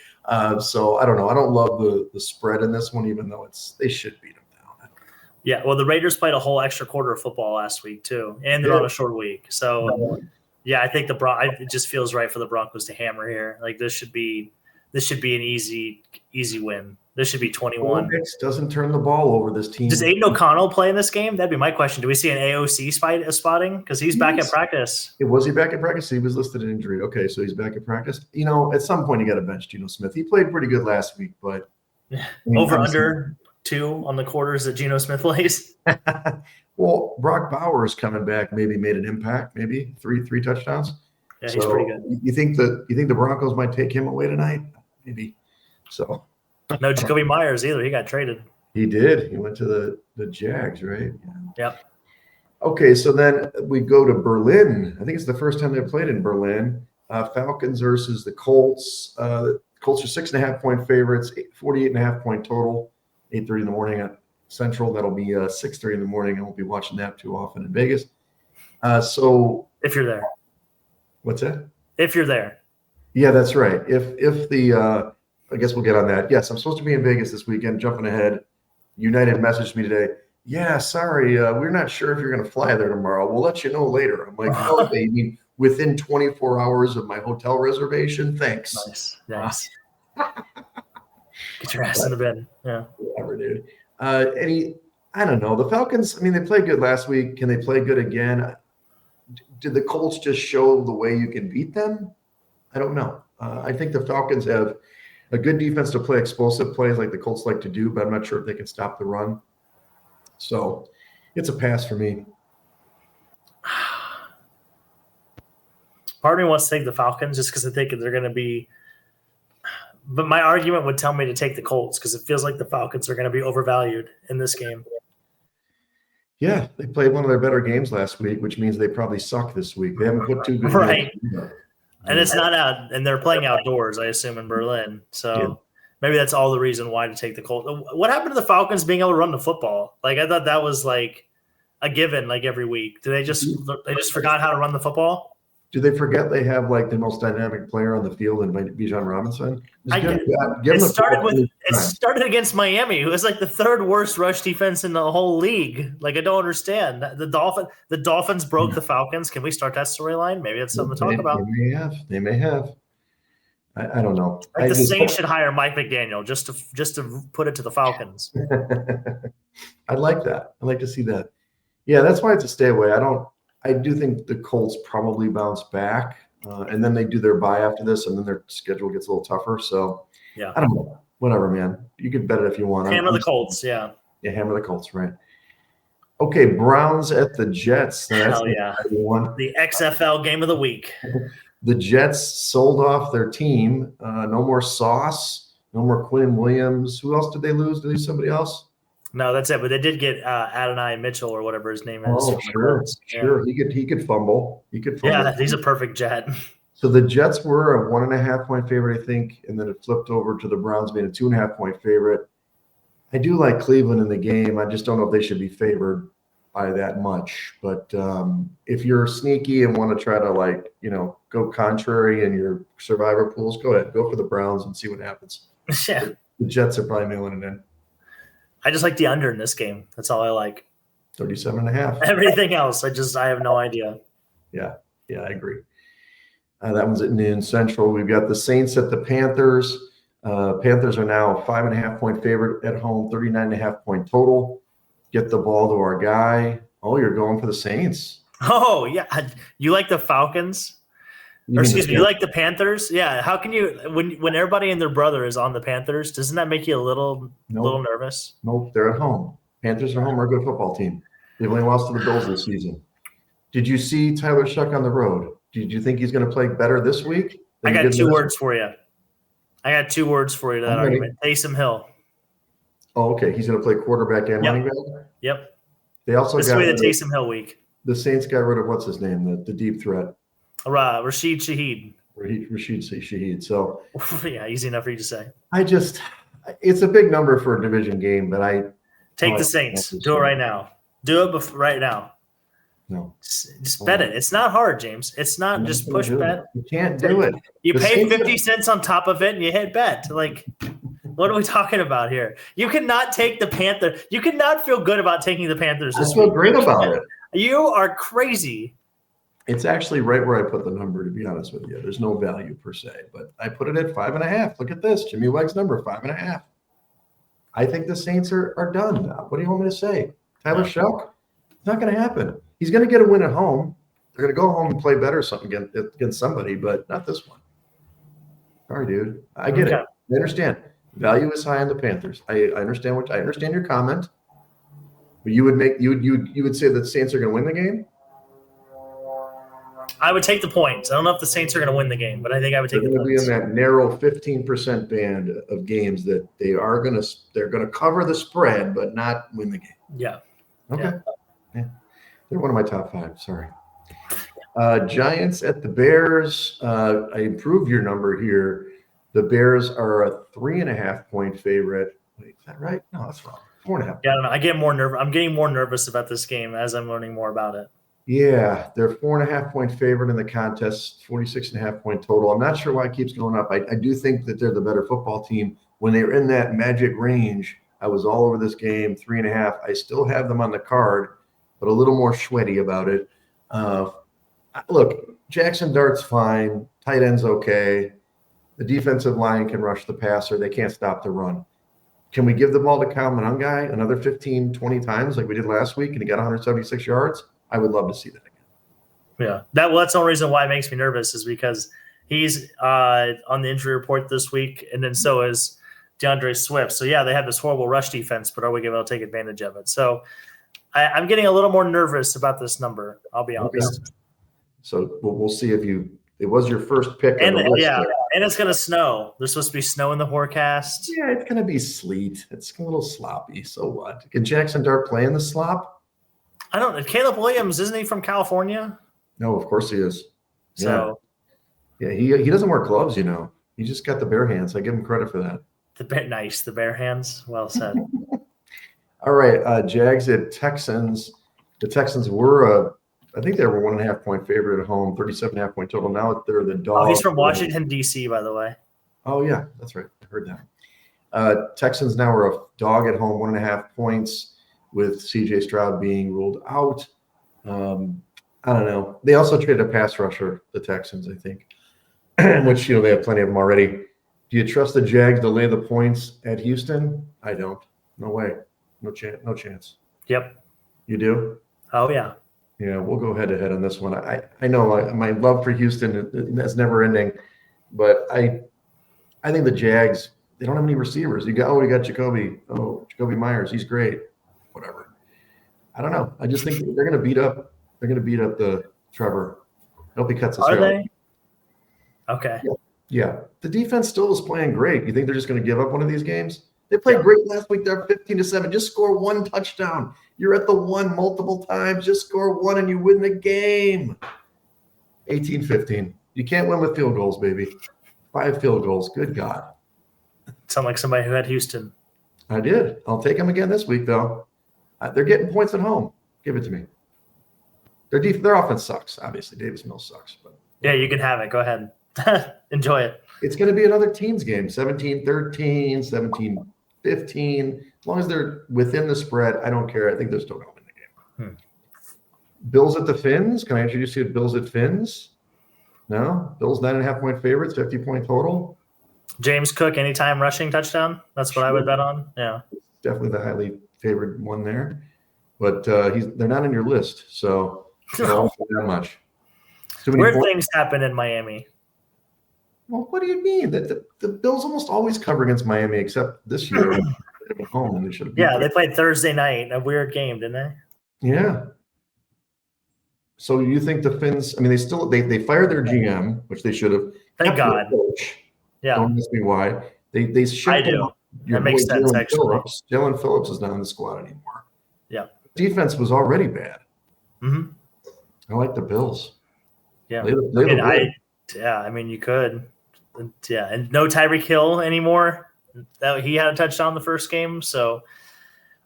So I don't know. I don't love the spread in this one, even though they should beat them down. Yeah, well, the Raiders played a whole extra quarter of football last week too, and they're on a short week. So I think it just feels right for the Broncos to hammer here. Like this should be an easy win. This should be 21. Doesn't turn the ball over this team. Does Aiden O'Connell play in this game? That'd be my question. Do we see an AOC spotting? Because he's back at practice. Was he back at practice? He was listed injured. Okay, so he's back at practice. At some point you got to bench Geno Smith. He played pretty good last week, but over under 2 on the quarters that Geno Smith plays. Well, Brock Bowers coming back maybe made an impact. Maybe three touchdowns. Yeah, he's pretty good. You think the Broncos might take him away tonight? Maybe. So. No Jacoby Myers either. He got traded. He did. He went to the Jags, right? Yeah. Okay, so then we go to Berlin. I think it's the first time they've played in Berlin. Falcons versus the Colts. The Colts are 6.5-point favorites, 48.5-point total, 8:30 in the morning at Central. That'll be 6:30 in the morning. I won't be watching that too often in Vegas. So if you're there. What's that? If you're there. Yeah, that's right. If the I guess we'll get on that. Yes, I'm supposed to be in Vegas this weekend. Jumping ahead, United messaged me today. Yeah, sorry, we're not sure if you're going to fly there tomorrow. We'll let you know later. I'm like, okay, you mean within 24 hours of my hotel reservation? Thanks. Nice. Get your ass in the bed. Yeah. Whatever, dude. I don't know. The Falcons, I mean, they played good last week. Can they play good again? Did the Colts just show the way you can beat them? I don't know. I think the Falcons have a good defense to play explosive plays like the Colts like to do, but I'm not sure if they can stop the run. So it's a pass for me. Part of me wants to take the Falcons just because I think they're going to be – but my argument would tell me to take the Colts because it feels like the Falcons are going to be overvalued in this game. Yeah, they played one of their better games last week, which means they probably suck this week. They haven't put two good right. games. And it's not out – and they're playing outdoors, I assume, in Berlin. So maybe that's all the reason why to take the Colts. What happened to the Falcons being able to run the football? Like, I thought that was like a given like every week. Do they just forgot how to run the football? Do they forget they have like the most dynamic player on the field in Bijan Robinson? It started against Miami, who is like the third worst rush defense in the whole league. Like, I don't understand. The Dolphins broke the Falcons. Can we start that storyline? Maybe that's something to talk about. They may have. I don't know. Like the Saints should hire Mike McDaniel just to put it to the Falcons. I like that. I like to see that. Yeah, that's why it's a stay away. I do think the Colts probably bounce back, and then they do their bye after this, and then their schedule gets a little tougher. So, yeah, I don't know. Whatever, man. You can bet it if you want. Hammer the Colts, yeah. Yeah, hammer the Colts, right. Okay, Browns at the Jets. Hell yeah. The XFL game of the week. The Jets sold off their team. No more Sauce. No more Quinn Williams. Who else did they lose? Did they lose somebody else? No, that's it. But they did get Adonai Mitchell or whatever his name is. Oh, sure. He could fumble. Yeah, he's a perfect Jet. So the Jets were a 1.5-point favorite, I think, and then it flipped over to the Browns being a 2.5-point favorite. I do like Cleveland in the game. I just don't know if they should be favored by that much. But if you're sneaky and want to try to go contrary in your survivor pools, go ahead. Go for the Browns and see what happens. Yeah. The Jets are probably mailing it in. I just like the under in this game. That's all I like. 37.5. Everything else, I have no idea. Yeah, I agree. That one's at noon Central. We've got the Saints at the Panthers. Panthers are now a 5.5-point favorite at home, 39.5-point total. Get the ball to our guy. Oh, you're going for the Saints. Oh, yeah. You like the Falcons? You like the Panthers? Yeah. How can you when everybody and their brother is on the Panthers, doesn't that make you a little nervous? Nope, they're at home. Panthers are home. We're a good football team. They've only lost to the Bills this season. Did you see Tyler Shuck on the road? Did you think he's going to play better this week? I got two words for you. To that argument. Taysom Hill. Oh, okay. He's going to play quarterback and running back? Yep. They also this got will be the Taysom Hill week. The Saints got rid of what's his name, the deep threat. Rashid Shaheed. Rashid Shaheed. So yeah, easy enough for you to say. It's a big number for a division game, but I take the Saints. Do it right now. Do it right now. No, just bet it. It's not hard, James. It's not just push bet. You can't do it. You pay 50 cents on top of it and you hit bet. Like, what are we talking about here? You cannot take the Panthers. You cannot feel good about taking the Panthers. I feel great about it. You are crazy. It's actually right where I put the number, to be honest with you. There's no value per se, but I put it at 5.5. Look at this. Jimmy Wegg's number, 5.5. I think the Saints are done now. What do you want me to say? Tyler Shuck? It's not going to happen. He's going to get a win at home. They're going to go home and play better something against somebody, but not this one. Sorry, dude. I get it. I understand. Value is high on the Panthers. I understand your comment. But you would say that the Saints are going to win the game? I would take the points. I don't know if the Saints are going to win the game, but I think I would take the points. They're going to be in that narrow 15% band of games that they're going to cover the spread, but not win the game. Yeah. Okay. Yeah. They're one of my top 5. Sorry. Giants at the Bears. I improved your number here. The Bears are a 3.5-point favorite. Wait, is that right? No, that's wrong. 4.5. Yeah, I don't know. I'm getting more nervous about this game as I'm learning more about it. Yeah, they're 4.5-point favorite in the contest, 46.5-point total. I'm not sure why it keeps going up. I do think that they're the better football team. When they were in that magic range, I was all over this game, 3.5. I still have them on the card, but a little more sweaty about it. Look, Jackson Dart's fine. Tight end's okay. The defensive line can rush the passer. They can't stop the run. Can we give the ball to Kyle Monangai another 15, 20 times like we did last week and he got 176 yards? I would love to see that again. Yeah, that's the only reason why it makes me nervous is because He's on the injury report this week, and then so is DeAndre Swift. So, yeah, they have this horrible rush defense, but are we able to take advantage of it? So I'm getting a little more nervous about this number, I'll be honest. Okay. So we'll see if it was your first pick. And, on the list yeah, there. and it's going to snow. There's supposed to be snow in the forecast. Yeah, it's going to be sleet. It's a little sloppy. So what? Can Jackson Dart play in the slop? I don't know. Caleb Williams, isn't he from California? No, of course he is. So yeah, he doesn't wear gloves, He just got the bare hands. I give him credit for that. the bare hands. Well said. All right, Jags at Texans. The Texans were, I think they were 1.5 point favorite at home, 37.5 point total. Now they're the dog. Oh, he's from Washington, D.C., by the way. Oh, yeah, that's right. I heard that. Texans now are a dog at home, 1.5 points, with C.J. Stroud being ruled out. I don't know. They also traded a pass rusher, the Texans, I think, which, they have plenty of them already. Do you trust the Jags to lay the points at Houston? I don't. No way. No chance. Yep. You do? Oh, yeah. Yeah, we'll go head-to-head on this one. I know my love for Houston is never ending, but I think the Jags, they don't have any receivers. We got Jacoby Myers. He's great. Whatever. I don't know. I just think they're going to beat up the Trevor. I hope he cuts his hair. Are they? Okay. Yeah. The defense still is playing great. You think they're just going to give up one of these games? They played great last week. They're 15-7. Just score one touchdown. You're at the one multiple times. Just score one and you win the game. 18-15. You can't win with field goals, baby. 5 field goals. Good God. Sound like somebody who had Houston. I did. I'll take them again this week, though. They're getting points at home. Give it to me. Their offense sucks. Obviously, Davis Mills sucks. But yeah, you can have it. Go ahead. Enjoy it. It's going to be another teams game. 17-13, 17-15. As long as they're within the spread, I don't care. I think they're still going to win the game. Bills at the Fins. Can I introduce you to Bills at Fins? No? Bills 9.5 point favorites, 50 point total. James Cook, anytime rushing touchdown. That's what I would bet on. Yeah. Definitely the highly favored one there. But they're not on your list, so don't that much. Weird things happen in Miami. Well, what do you mean? The Bills almost always cover against Miami, except this year at home, and they should have. Yeah, they played Thursday night, a weird game, didn't they? Yeah. So you think the Fins? I mean, they fired their GM, which they should have. Thank God. Coach. Yeah. Don't ask me why. They shipped. I do. That makes sense, actually. Jalen Phillips is not in the squad anymore. Yeah. Defense was already bad. Mm-hmm. I like the Bills. Yeah. I mean, you could. Yeah, and no Tyreek Hill anymore. He had a touchdown the first game, so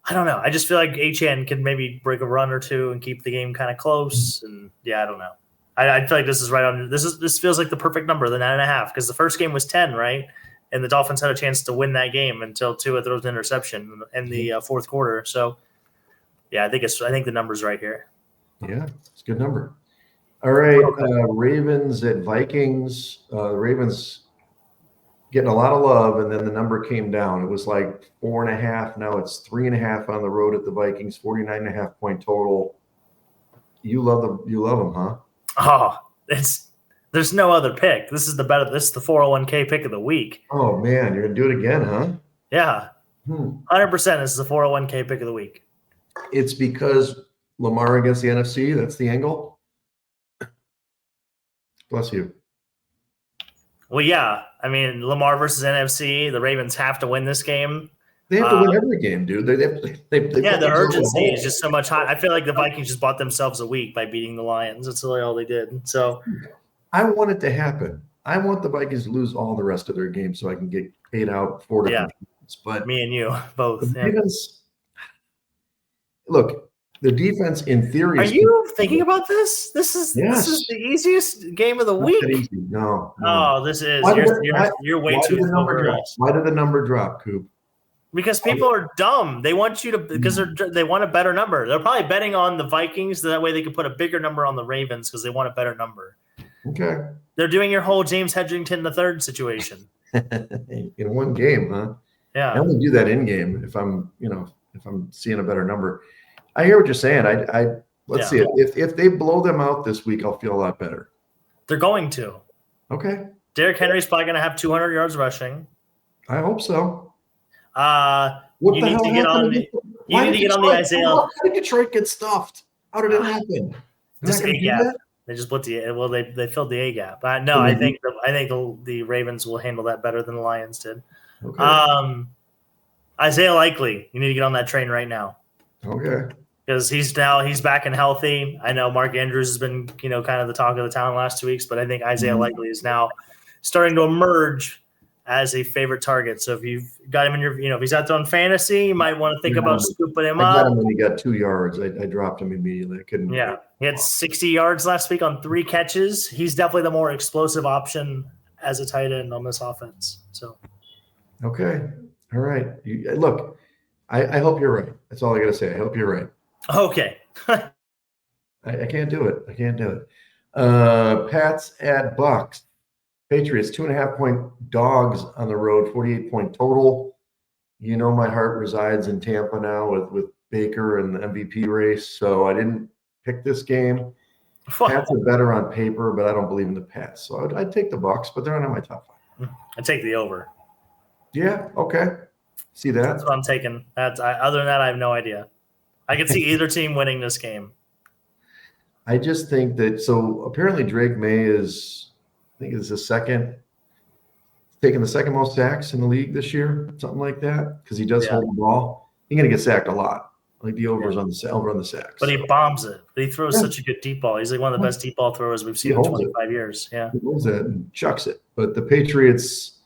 I don't know. I just feel like HN can maybe break a run or two and keep the game kind of close. And yeah, I don't know. I feel like this is right on. This feels like the perfect number, the 9.5, because the first game was 10, right? And the Dolphins had a chance to win that game until Tua throws an interception in the fourth quarter. So yeah, I think the number's right here. Yeah, it's a good number. All right, Ravens at Vikings. The Ravens getting a lot of love, and then the number came down. It was like 4.5. Now it's 3.5 on the road at the Vikings. 49.5 point total. You love them, huh? Oh, there's no other pick. This is the 401k pick of the week. Oh man, you're gonna do it again, huh? Yeah, 100%. This is the 401k pick of the week. It's because Lamar against the NFC. That's the angle. Bless you. Well, yeah. I mean, Lamar versus NFC. The Ravens have to win this game. They have to win every game, dude. They the urgency is just so much high. I feel like the Vikings just bought themselves a week by beating the Lions. That's really all they did. So I want it to happen. I want the Vikings to lose all the rest of their games so I can get paid out 4 different games. But me and you both. Look, the defense in theory. Are you thinking about this? This is the easiest game of the week. No. Oh, this is. You're way too overdraft. Why did the number drop, Coop? Because people are dumb. They want you to they want a better number. They're probably betting on the Vikings. That way they can put a bigger number on the Ravens because they want a better number. Okay. They're doing your whole James Hedrington III situation. In one game, huh? Yeah. I only do that in game if I'm seeing a better number. I hear what you're saying. Let's see it. If they blow them out this week, I'll feel a lot better. They're going to. Okay. Derrick Henry's probably going to have 200 yards rushing. I hope so. You need to get on the Isaiah. How did Detroit get stuffed? How did it happen? Just A gap. They just put they filled the A gap. No, I think the Ravens will handle that better than the Lions did. Okay. Isaiah Likely, you need to get on that train right now. Okay. Because he's back and healthy. I know Mark Andrews has been, kind of the talk of the town the last 2 weeks, but I think Isaiah Likely is now starting to emerge as a favorite target. So if you've got him in your, if he's out there on fantasy, you might want to think about scooping him up. I got him when he got 2 yards. I dropped him immediately. I couldn't. Yeah, he had 60 yards last week on 3 catches. He's definitely the more explosive option as a tight end on this offense. So. Okay. All right. Look, I hope you're right. That's all I got to say. I hope you're right. Okay. I can't do it. I can't do it. Pats at Bucks. Patriots, 2.5-point dogs on the road, 48-point total. My heart resides in Tampa now with Baker and the MVP race, so I didn't pick this game. Pats are better on paper, but I don't believe in the Pats. So I'd take the Bucks, but they're not in my top 5. I'd take the over. Yeah, okay. See that? That's what I'm taking. Other than that, I have no idea. I could see either team winning this game. I just think that – so apparently Drake May is – I think it's taking the second most sacks in the league this year, something like that, because he does hold the ball. He's going to get sacked a lot. Like the over on the sacks. But he bombs it. But he throws such a good deep ball. He's like one of the best deep ball throwers we've seen in 25 years. Yeah. He holds it and chucks it. But the Patriots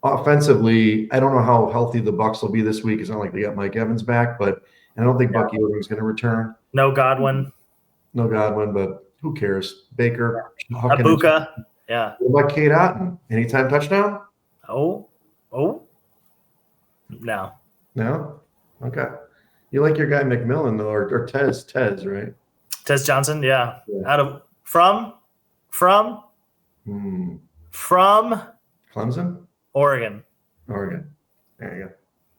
offensively, I don't know how healthy the Bucs will be this week. It's not like they got Mike Evans back, but I don't think Bucky Irving's going to return. No Godwin, but who cares? Baker, Abuka. Yeah. What about Kate Otten? Anytime touchdown? Oh. No. Okay. You like your guy McMillan though, or Tez, right? Tez Johnson, yeah. Out of from Clemson? Oregon. There you go.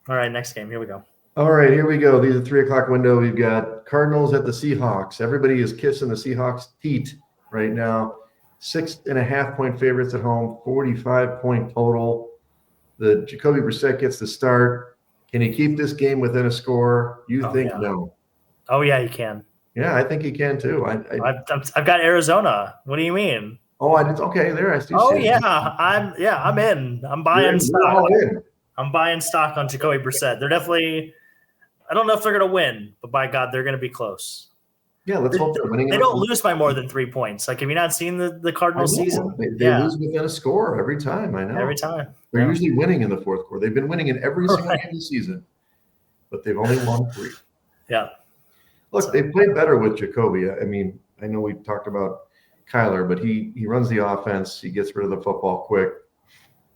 All right, next game. Here we go. All right, here we go. These are 3:00 window. We've got Cardinals at the Seahawks. Everybody is kissing the Seahawks' teat right now. 6.5-point favorites at home, 45-point total. The Jacoby Brissett gets the start. Can he keep this game within a score? No? Oh yeah, he can. Yeah, I think he can too. I've got Arizona. What do you mean? Oh, I did. Okay, there. I see. Oh yeah, I'm in. I'm buying stock. I'm buying stock on Jacoby Brissett. They're definitely. I don't know if they're going to win, but by God, they're going to be close. Yeah, let's hope they're winning. They don't lose by more than 3 points. Like, have you not seen the Cardinals season? They lose within a score every time. I know. Every time. They're usually winning in the fourth quarter. They've been winning in every single game of the season, but they've only won 3. Yeah. Look, they played better with Jacoby. I mean, I know we talked about Kyler, but he runs the offense. He gets rid of the football quick.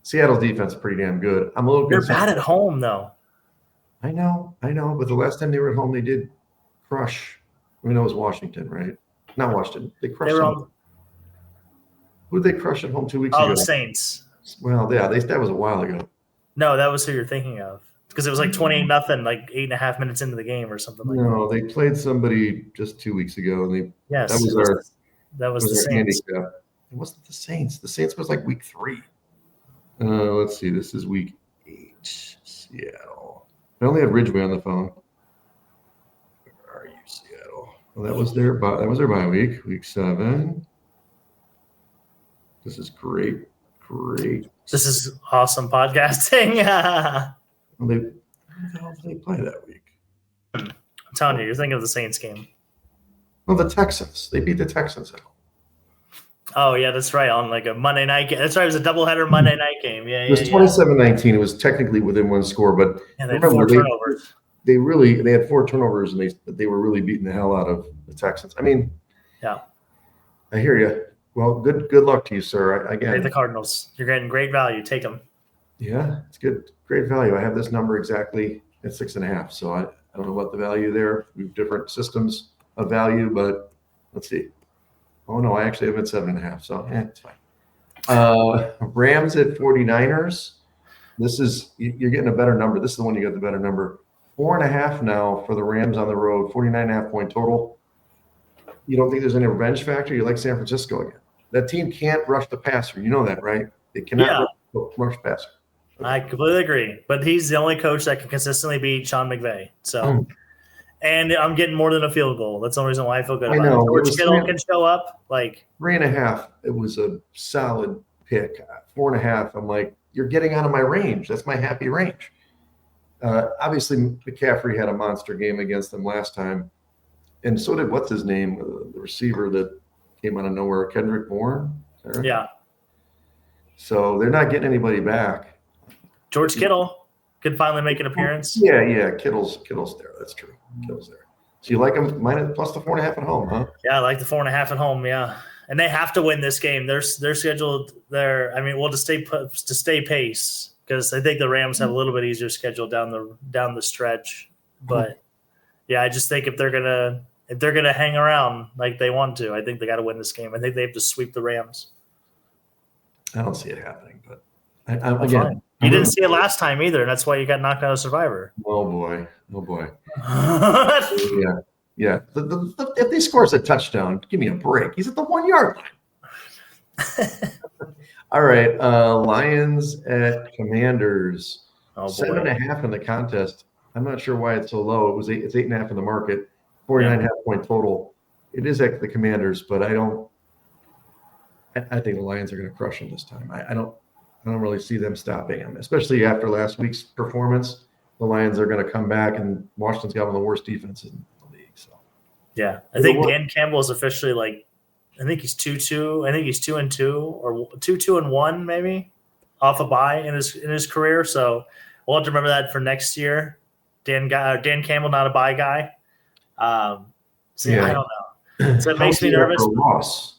Seattle's defense is pretty damn good. I'm a little concerned. They're bad at home, though. I know. But the last time they were at home, they did crush. I mean, it was Washington, right? Not Washington. They crushed them. Who did they crush at home 2 weeks ago? Oh, the Saints. Well, yeah, that was a while ago. No, that was who you're thinking of. Because it was like 28-0, like 8.5 minutes into the game or something like that. No, they played somebody just 2 weeks ago. And that was the Saints. Handicap. It wasn't the Saints. The Saints was like week 3. Let's see. This is week 8. Seattle. I only had Ridgeway on the phone. Where are you, Seattle? Well, that was their bye week. Week 7. This is great. This is awesome podcasting. Well, who the hell did they play that week? I'm telling you, you're thinking of the Saints game. Well, the Texans. They beat the Texans at home. Oh, yeah, that's right. On like a Monday night game. That's right. It was a doubleheader Monday night game. Yeah, it was 27-19. It was technically within one score, but they had 4 turnovers. They had 4 turnovers, and they were really beating the hell out of the Texans. I mean, yeah, I hear you. Well, good luck to you, sir. Again, the Cardinals. You're getting great value. Take them. Yeah, it's good. Great value. I have this number exactly at 6.5. So I don't know what the value there. We have different systems of value, but let's see. Oh no, I actually have it 7.5. So it's fine. Rams at 49ers. You're getting a better number. This is the one you got the better number. 4.5 now for the Rams on the road. 49.5-point total. You don't think there's any revenge factor? You like San Francisco again? That team can't rush the passer. You know that, right? They cannot rush passer. Okay. I completely agree. But he's the only coach that can consistently beat Sean McVay. So, and I'm getting more than a field goal. That's the only reason why I feel good about it. George Kittle can show up. 3.5. It was a solid pick. 4.5. I'm like, you're getting out of my range. That's my happy range. Obviously, McCaffrey had a monster game against them last time. And so did, what's his name? The receiver that came out of nowhere, Kendrick Bourne. Yeah. So they're not getting anybody back. George Kittle could finally make an appearance. Yeah. Kittle's there. That's true. Kittle's there. So you like him plus the 4.5 at home, huh? Yeah, I like the 4.5 at home. Yeah, and they have to win this game. They're scheduled there. I mean, to stay pace, because I think the Rams have a little bit easier schedule down the stretch. But yeah, I just think if they're gonna hang around like they want to, I think they got to win this game. I think they have to sweep the Rams. I don't see it happening, but again, you didn't see it last time either, and that's why you got knocked out of Survivor. Oh boy. Yeah. If they scores a touchdown, give me a break. He's at the 1 yard line. All right, Lions at Commanders. Oh, 7.5 in the contest. I'm not sure why it's so low. It's 8.5 in the market. 49.5 point total. It is at the Commanders, but I think the Lions are going to crush them this time. I don't really see them stopping them, especially after last week's performance. The Lions are going to come back, and Washington's got one of the worst defenses in the league. So, yeah, I think Dan Campbell is officially I think he's 2-2. I think he's 2-2 or 2-2-1 maybe off a bye in his career. So we'll have to remember that for next year. Dan Campbell, not a bye guy. I don't know. So it makes me nervous.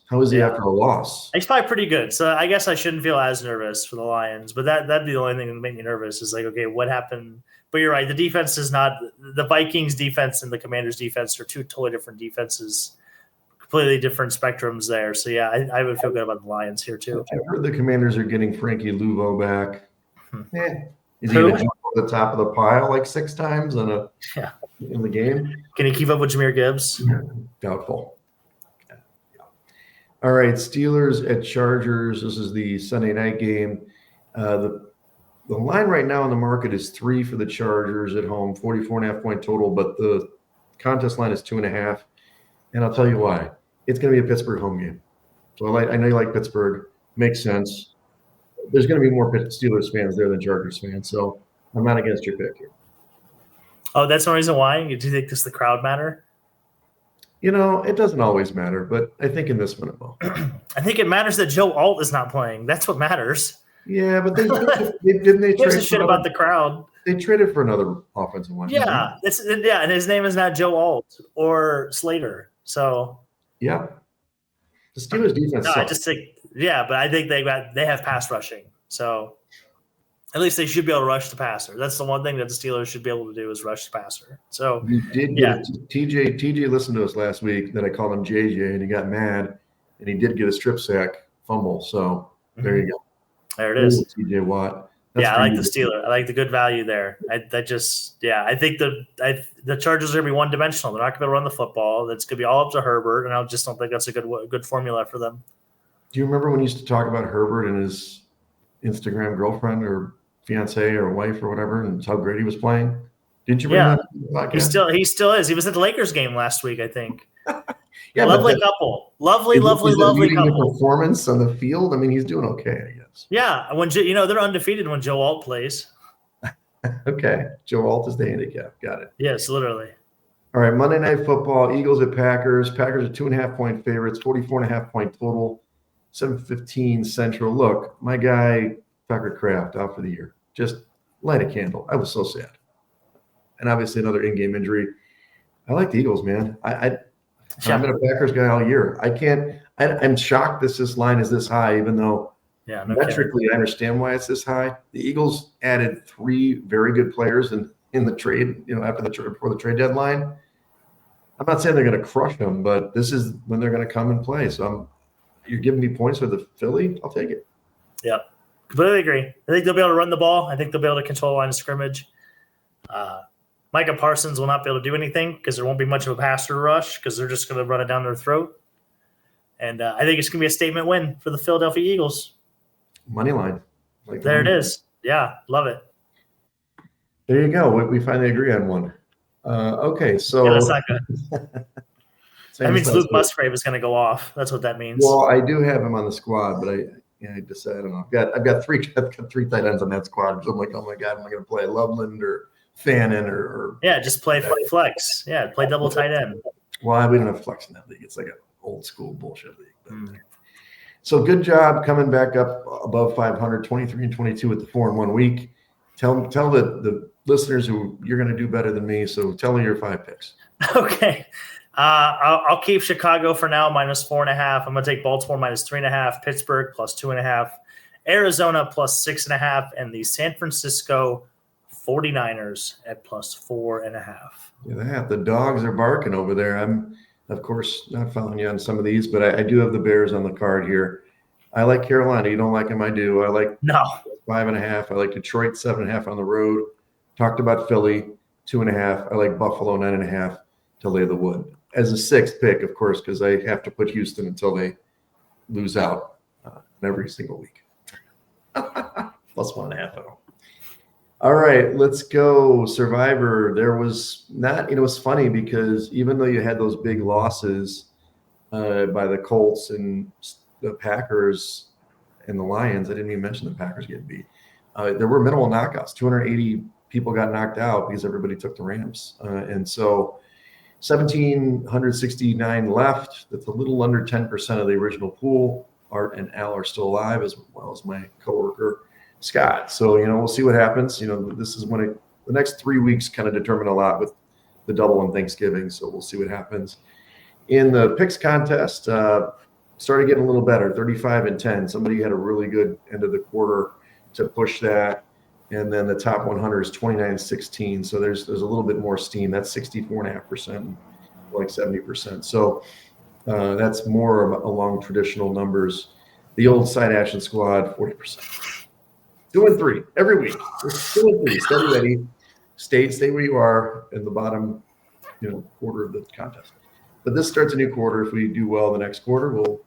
How is he after a loss? He's probably pretty good. So I guess I shouldn't feel as nervous for the Lions. But that'd be the only thing that would make me nervous is okay, what happened? But you're right. The defense is not – the Vikings defense and the Commanders defense are two totally different defenses, completely different spectrums there. So, yeah, I would feel good about the Lions here too. I heard the Commanders are getting Frankie Luvo back. Is he going to jump to the top of the pile 6 times in the game? Can he keep up with Jahmyr Gibbs? Doubtful. All right, Steelers at Chargers. This is the Sunday night game. The line right now in the market is 3 for the Chargers at home, 44.5 point total, but the contest line is 2.5. And I'll tell you why. It's going to be a Pittsburgh home game. So I know you like Pittsburgh. Makes sense. There's going to be more Steelers fans there than Chargers fans, so I'm not against your pick here. Oh, that's one reason why? Do you think the crowd matter? It doesn't always matter, but I think in this one it will. I think it matters that Joe Alt is not playing. That's what matters. Yeah, but didn't they trade shit about the crowd? They traded for another offensive line. Yeah, and his name is not Joe Alt or Slater. So yeah, the Steelers defense. I just think but I think they have pass rushing. So at least they should be able to rush the passer. That's the one thing that the Steelers should be able to do is rush the passer. So you did get TJ listened to us last week that I called him JJ and he got mad and he did get a strip sack fumble. So there you go. There it is. TJ Watt. I like the Steelers. I like the good value there. I think the Chargers are going to be one-dimensional. They're not going to be able to run the football. That's going to be all up to Herbert, and I just don't think that's a good formula for them. Do you remember when you used to talk about Herbert and his Instagram girlfriend or fiance or wife or whatever, and how great he was playing? Didn't you bring that up? He still is. He was at the Lakers game last week, I think. Lovely couple. Lovely couple. Performance on the field. I mean, he's doing okay, I guess. Yeah, when they're undefeated when Joe Alt plays. Okay, Joe Alt is the handicap. Got it. Yes, literally. All right, Monday Night Football. Eagles at Packers. Packers are 2.5 point favorites. 44.5 point total. 7:15 Central. Look, my guy Tucker Kraft out for the year. Just light a candle. I was so sad. And obviously another in-game injury. I like the Eagles, man. I've been a Packers guy all year. I'm shocked this line is this high, even though metrically I understand why it's this high. The Eagles added 3 very good players in the trade, before the trade deadline. I'm not saying they're going to crush them, but this is when they're going to come and play. So you're giving me points for the Philly? I'll take it. Yeah, completely agree. I think they'll be able to run the ball. I think they'll be able to control the line of scrimmage. Micah Parsons will not be able to do anything because there won't be much of a passer rush because they're just going to run it down their throat. And I think it's going to be a statement win for the Philadelphia Eagles. Money line. Like there it is. Yeah, love it. There you go. We finally agree on one. Okay, so yeah, that's not good. That means Luke Musgrave is going to go off. That's what that means. Well, I do have him on the squad, but I decided I don't know. I've got three tight ends on that squad. So I'm like, oh my god, am I going to play Loveland or Fannin or yeah, just play flex. Yeah, play double tight end. Well, we don't have flex in that league. It's like an old school bullshit league. So good job coming back up above 500, 23 and 22 with the 4-1 week. Tell the listeners who you're going to do better than me. So tell me your 5 picks. Okay. I'll keep Chicago for now, -4.5. I'm going to take Baltimore -3.5, Pittsburgh +2.5, Arizona +6.5, and the San Francisco 49ers at +4.5. Yeah, the dogs are barking over there. I'm, of course, not following you on some of these, but I do have the Bears on the card here. I like Carolina. You don't like them? I do. I like 5.5. I like Detroit 7.5 on the road. Talked about Philly 2.5. I like Buffalo 9.5 to lay the wood. As a 6th pick, of course, because I have to put Houston until they lose out every single week. +1.5. All right, let's go. Survivor. There was not, it was funny because even though you had those big losses by the Colts and the Packers and the Lions, I didn't even mention the Packers getting beat. There were minimal knockouts. 280 people got knocked out because everybody took the Rams. And so 1,769 left. That's a little under 10% of the original pool. Art and Al are still alive, as well as my coworker Scott. So, we'll see what happens. This is when the next 3 weeks kind of determine a lot with the double on Thanksgiving. So we'll see what happens. In the picks contest, started getting a little better, 35-10. Somebody had a really good end of the quarter to push that. And then the top 100 is 29-16. So there's a little bit more steam. That's 64.5%, like 70%. So that's more along traditional numbers. The old side action squad, 40%. 2 and 3 every week. 2 and 3. Steady ready. Stay where you are in the bottom, quarter of the contest. But this starts a new quarter. If we do well the next quarter, we'll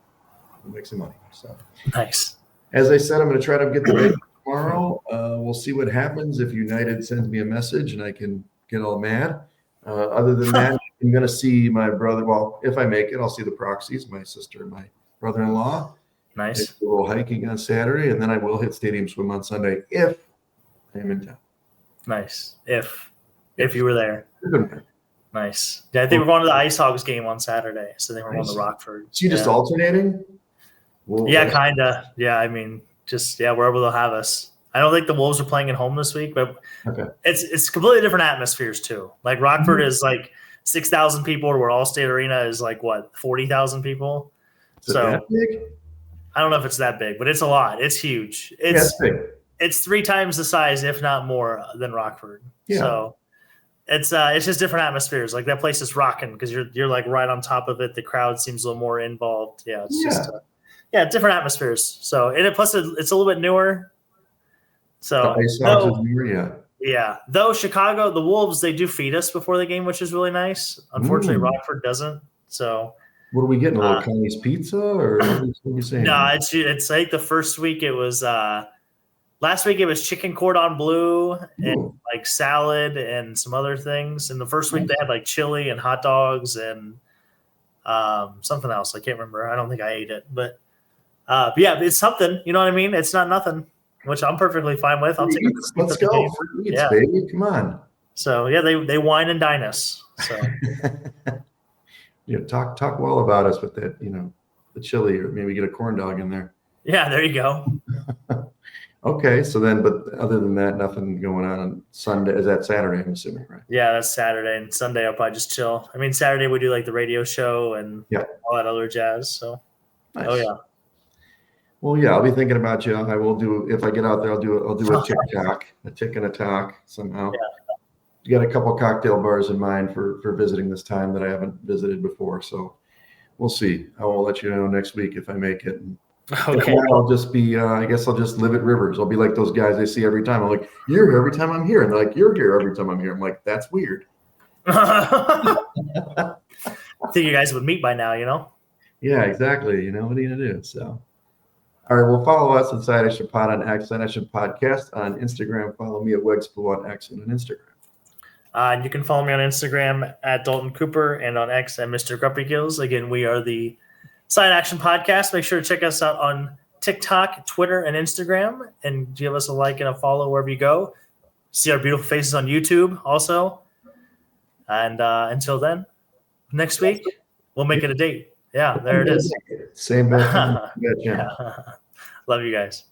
make some money. So nice. As I said, I'm going to try to get the bid tomorrow. We'll see what happens if United sends me a message and I can get all mad. Other than that, I'm going to see my brother. Well, if I make it, I'll see the Proxies, my sister and my brother-in-law. Nice. A little hiking on Saturday, and then I will hit Stadium Swim on Sunday if I am in town. Nice. If you were there. Good. Nice. Yeah, I think we're going to the Ice Hogs game on Saturday, so they were going to Rockford. So you just alternating? Yeah, kind of. Yeah, I mean, wherever they'll have us. I don't think the Wolves are playing at home this week, but it's completely different atmospheres too. Like Rockford is like 6,000 people, where Allstate Arena is like 40,000 people. Is it that big? I don't know if it's that big, but it's a lot. It's huge. It's big. It's 3 times the size, if not more, than Rockford. Yeah. So it's just different atmospheres. Like that place is rocking because you're like right on top of it. The crowd seems a little more involved. Yeah, it's just different atmospheres. So plus it's a little bit newer. So though Chicago, the Wolves, they do feed us before the game, which is really nice. Unfortunately, Rockford doesn't. So what are we getting? A little Chinese pizza, or what are you saying? No, it's like the first week it was. Last week it was chicken cordon bleu and like salad and some other things. And the first week they had like chili and hot dogs and something else. I can't remember. I don't think I ate it, but yeah, it's something. You know what I mean? It's not nothing, which I'm perfectly fine with. Let's go. Baby. Come on. So yeah, they wine and dine us. So talk well about us with that. The chili, or maybe get a corn dog in there. Yeah, there you go. Okay, so then, but other than that, nothing going on Sunday. Is that Saturday, I'm assuming, right? Yeah, that's Saturday. And Sunday, I'll probably just chill. I mean, Saturday, we do like the radio show and all that other jazz. So, nice. Oh, yeah. Well, yeah, I'll be thinking about you. I will do, if I get out there, I'll do a TikTok, a tick and a talk somehow. Yeah. You got a couple cocktail bars in mind for visiting this time that I haven't visited before. So we'll see. I will let you know next week if I make it. Okay. I'll just be, I guess I'll just live at Rivers. I'll be like those guys I see every time. I'm like, you're here every time I'm here. And they're like, you're here every time I'm here. I'm like, that's weird. I think you guys would meet by now, Yeah, exactly. You know, what are you gonna do? So, all right. Well, follow us at Side Action Pod on X, Side Action Podcast on Instagram. Follow me at Wegspoo on X and on Instagram. And you can follow me on Instagram at Dalton Cooper and on X at Mr. Grumpy Gills. Again, we are the Side Action Podcast. Make sure to check us out on TikTok, Twitter, and Instagram, and give us a like and a follow wherever you go. See our beautiful faces on YouTube also. And until then, next week, we'll make it a date. Yeah, there it is. Same bad time. Yeah. Love you guys.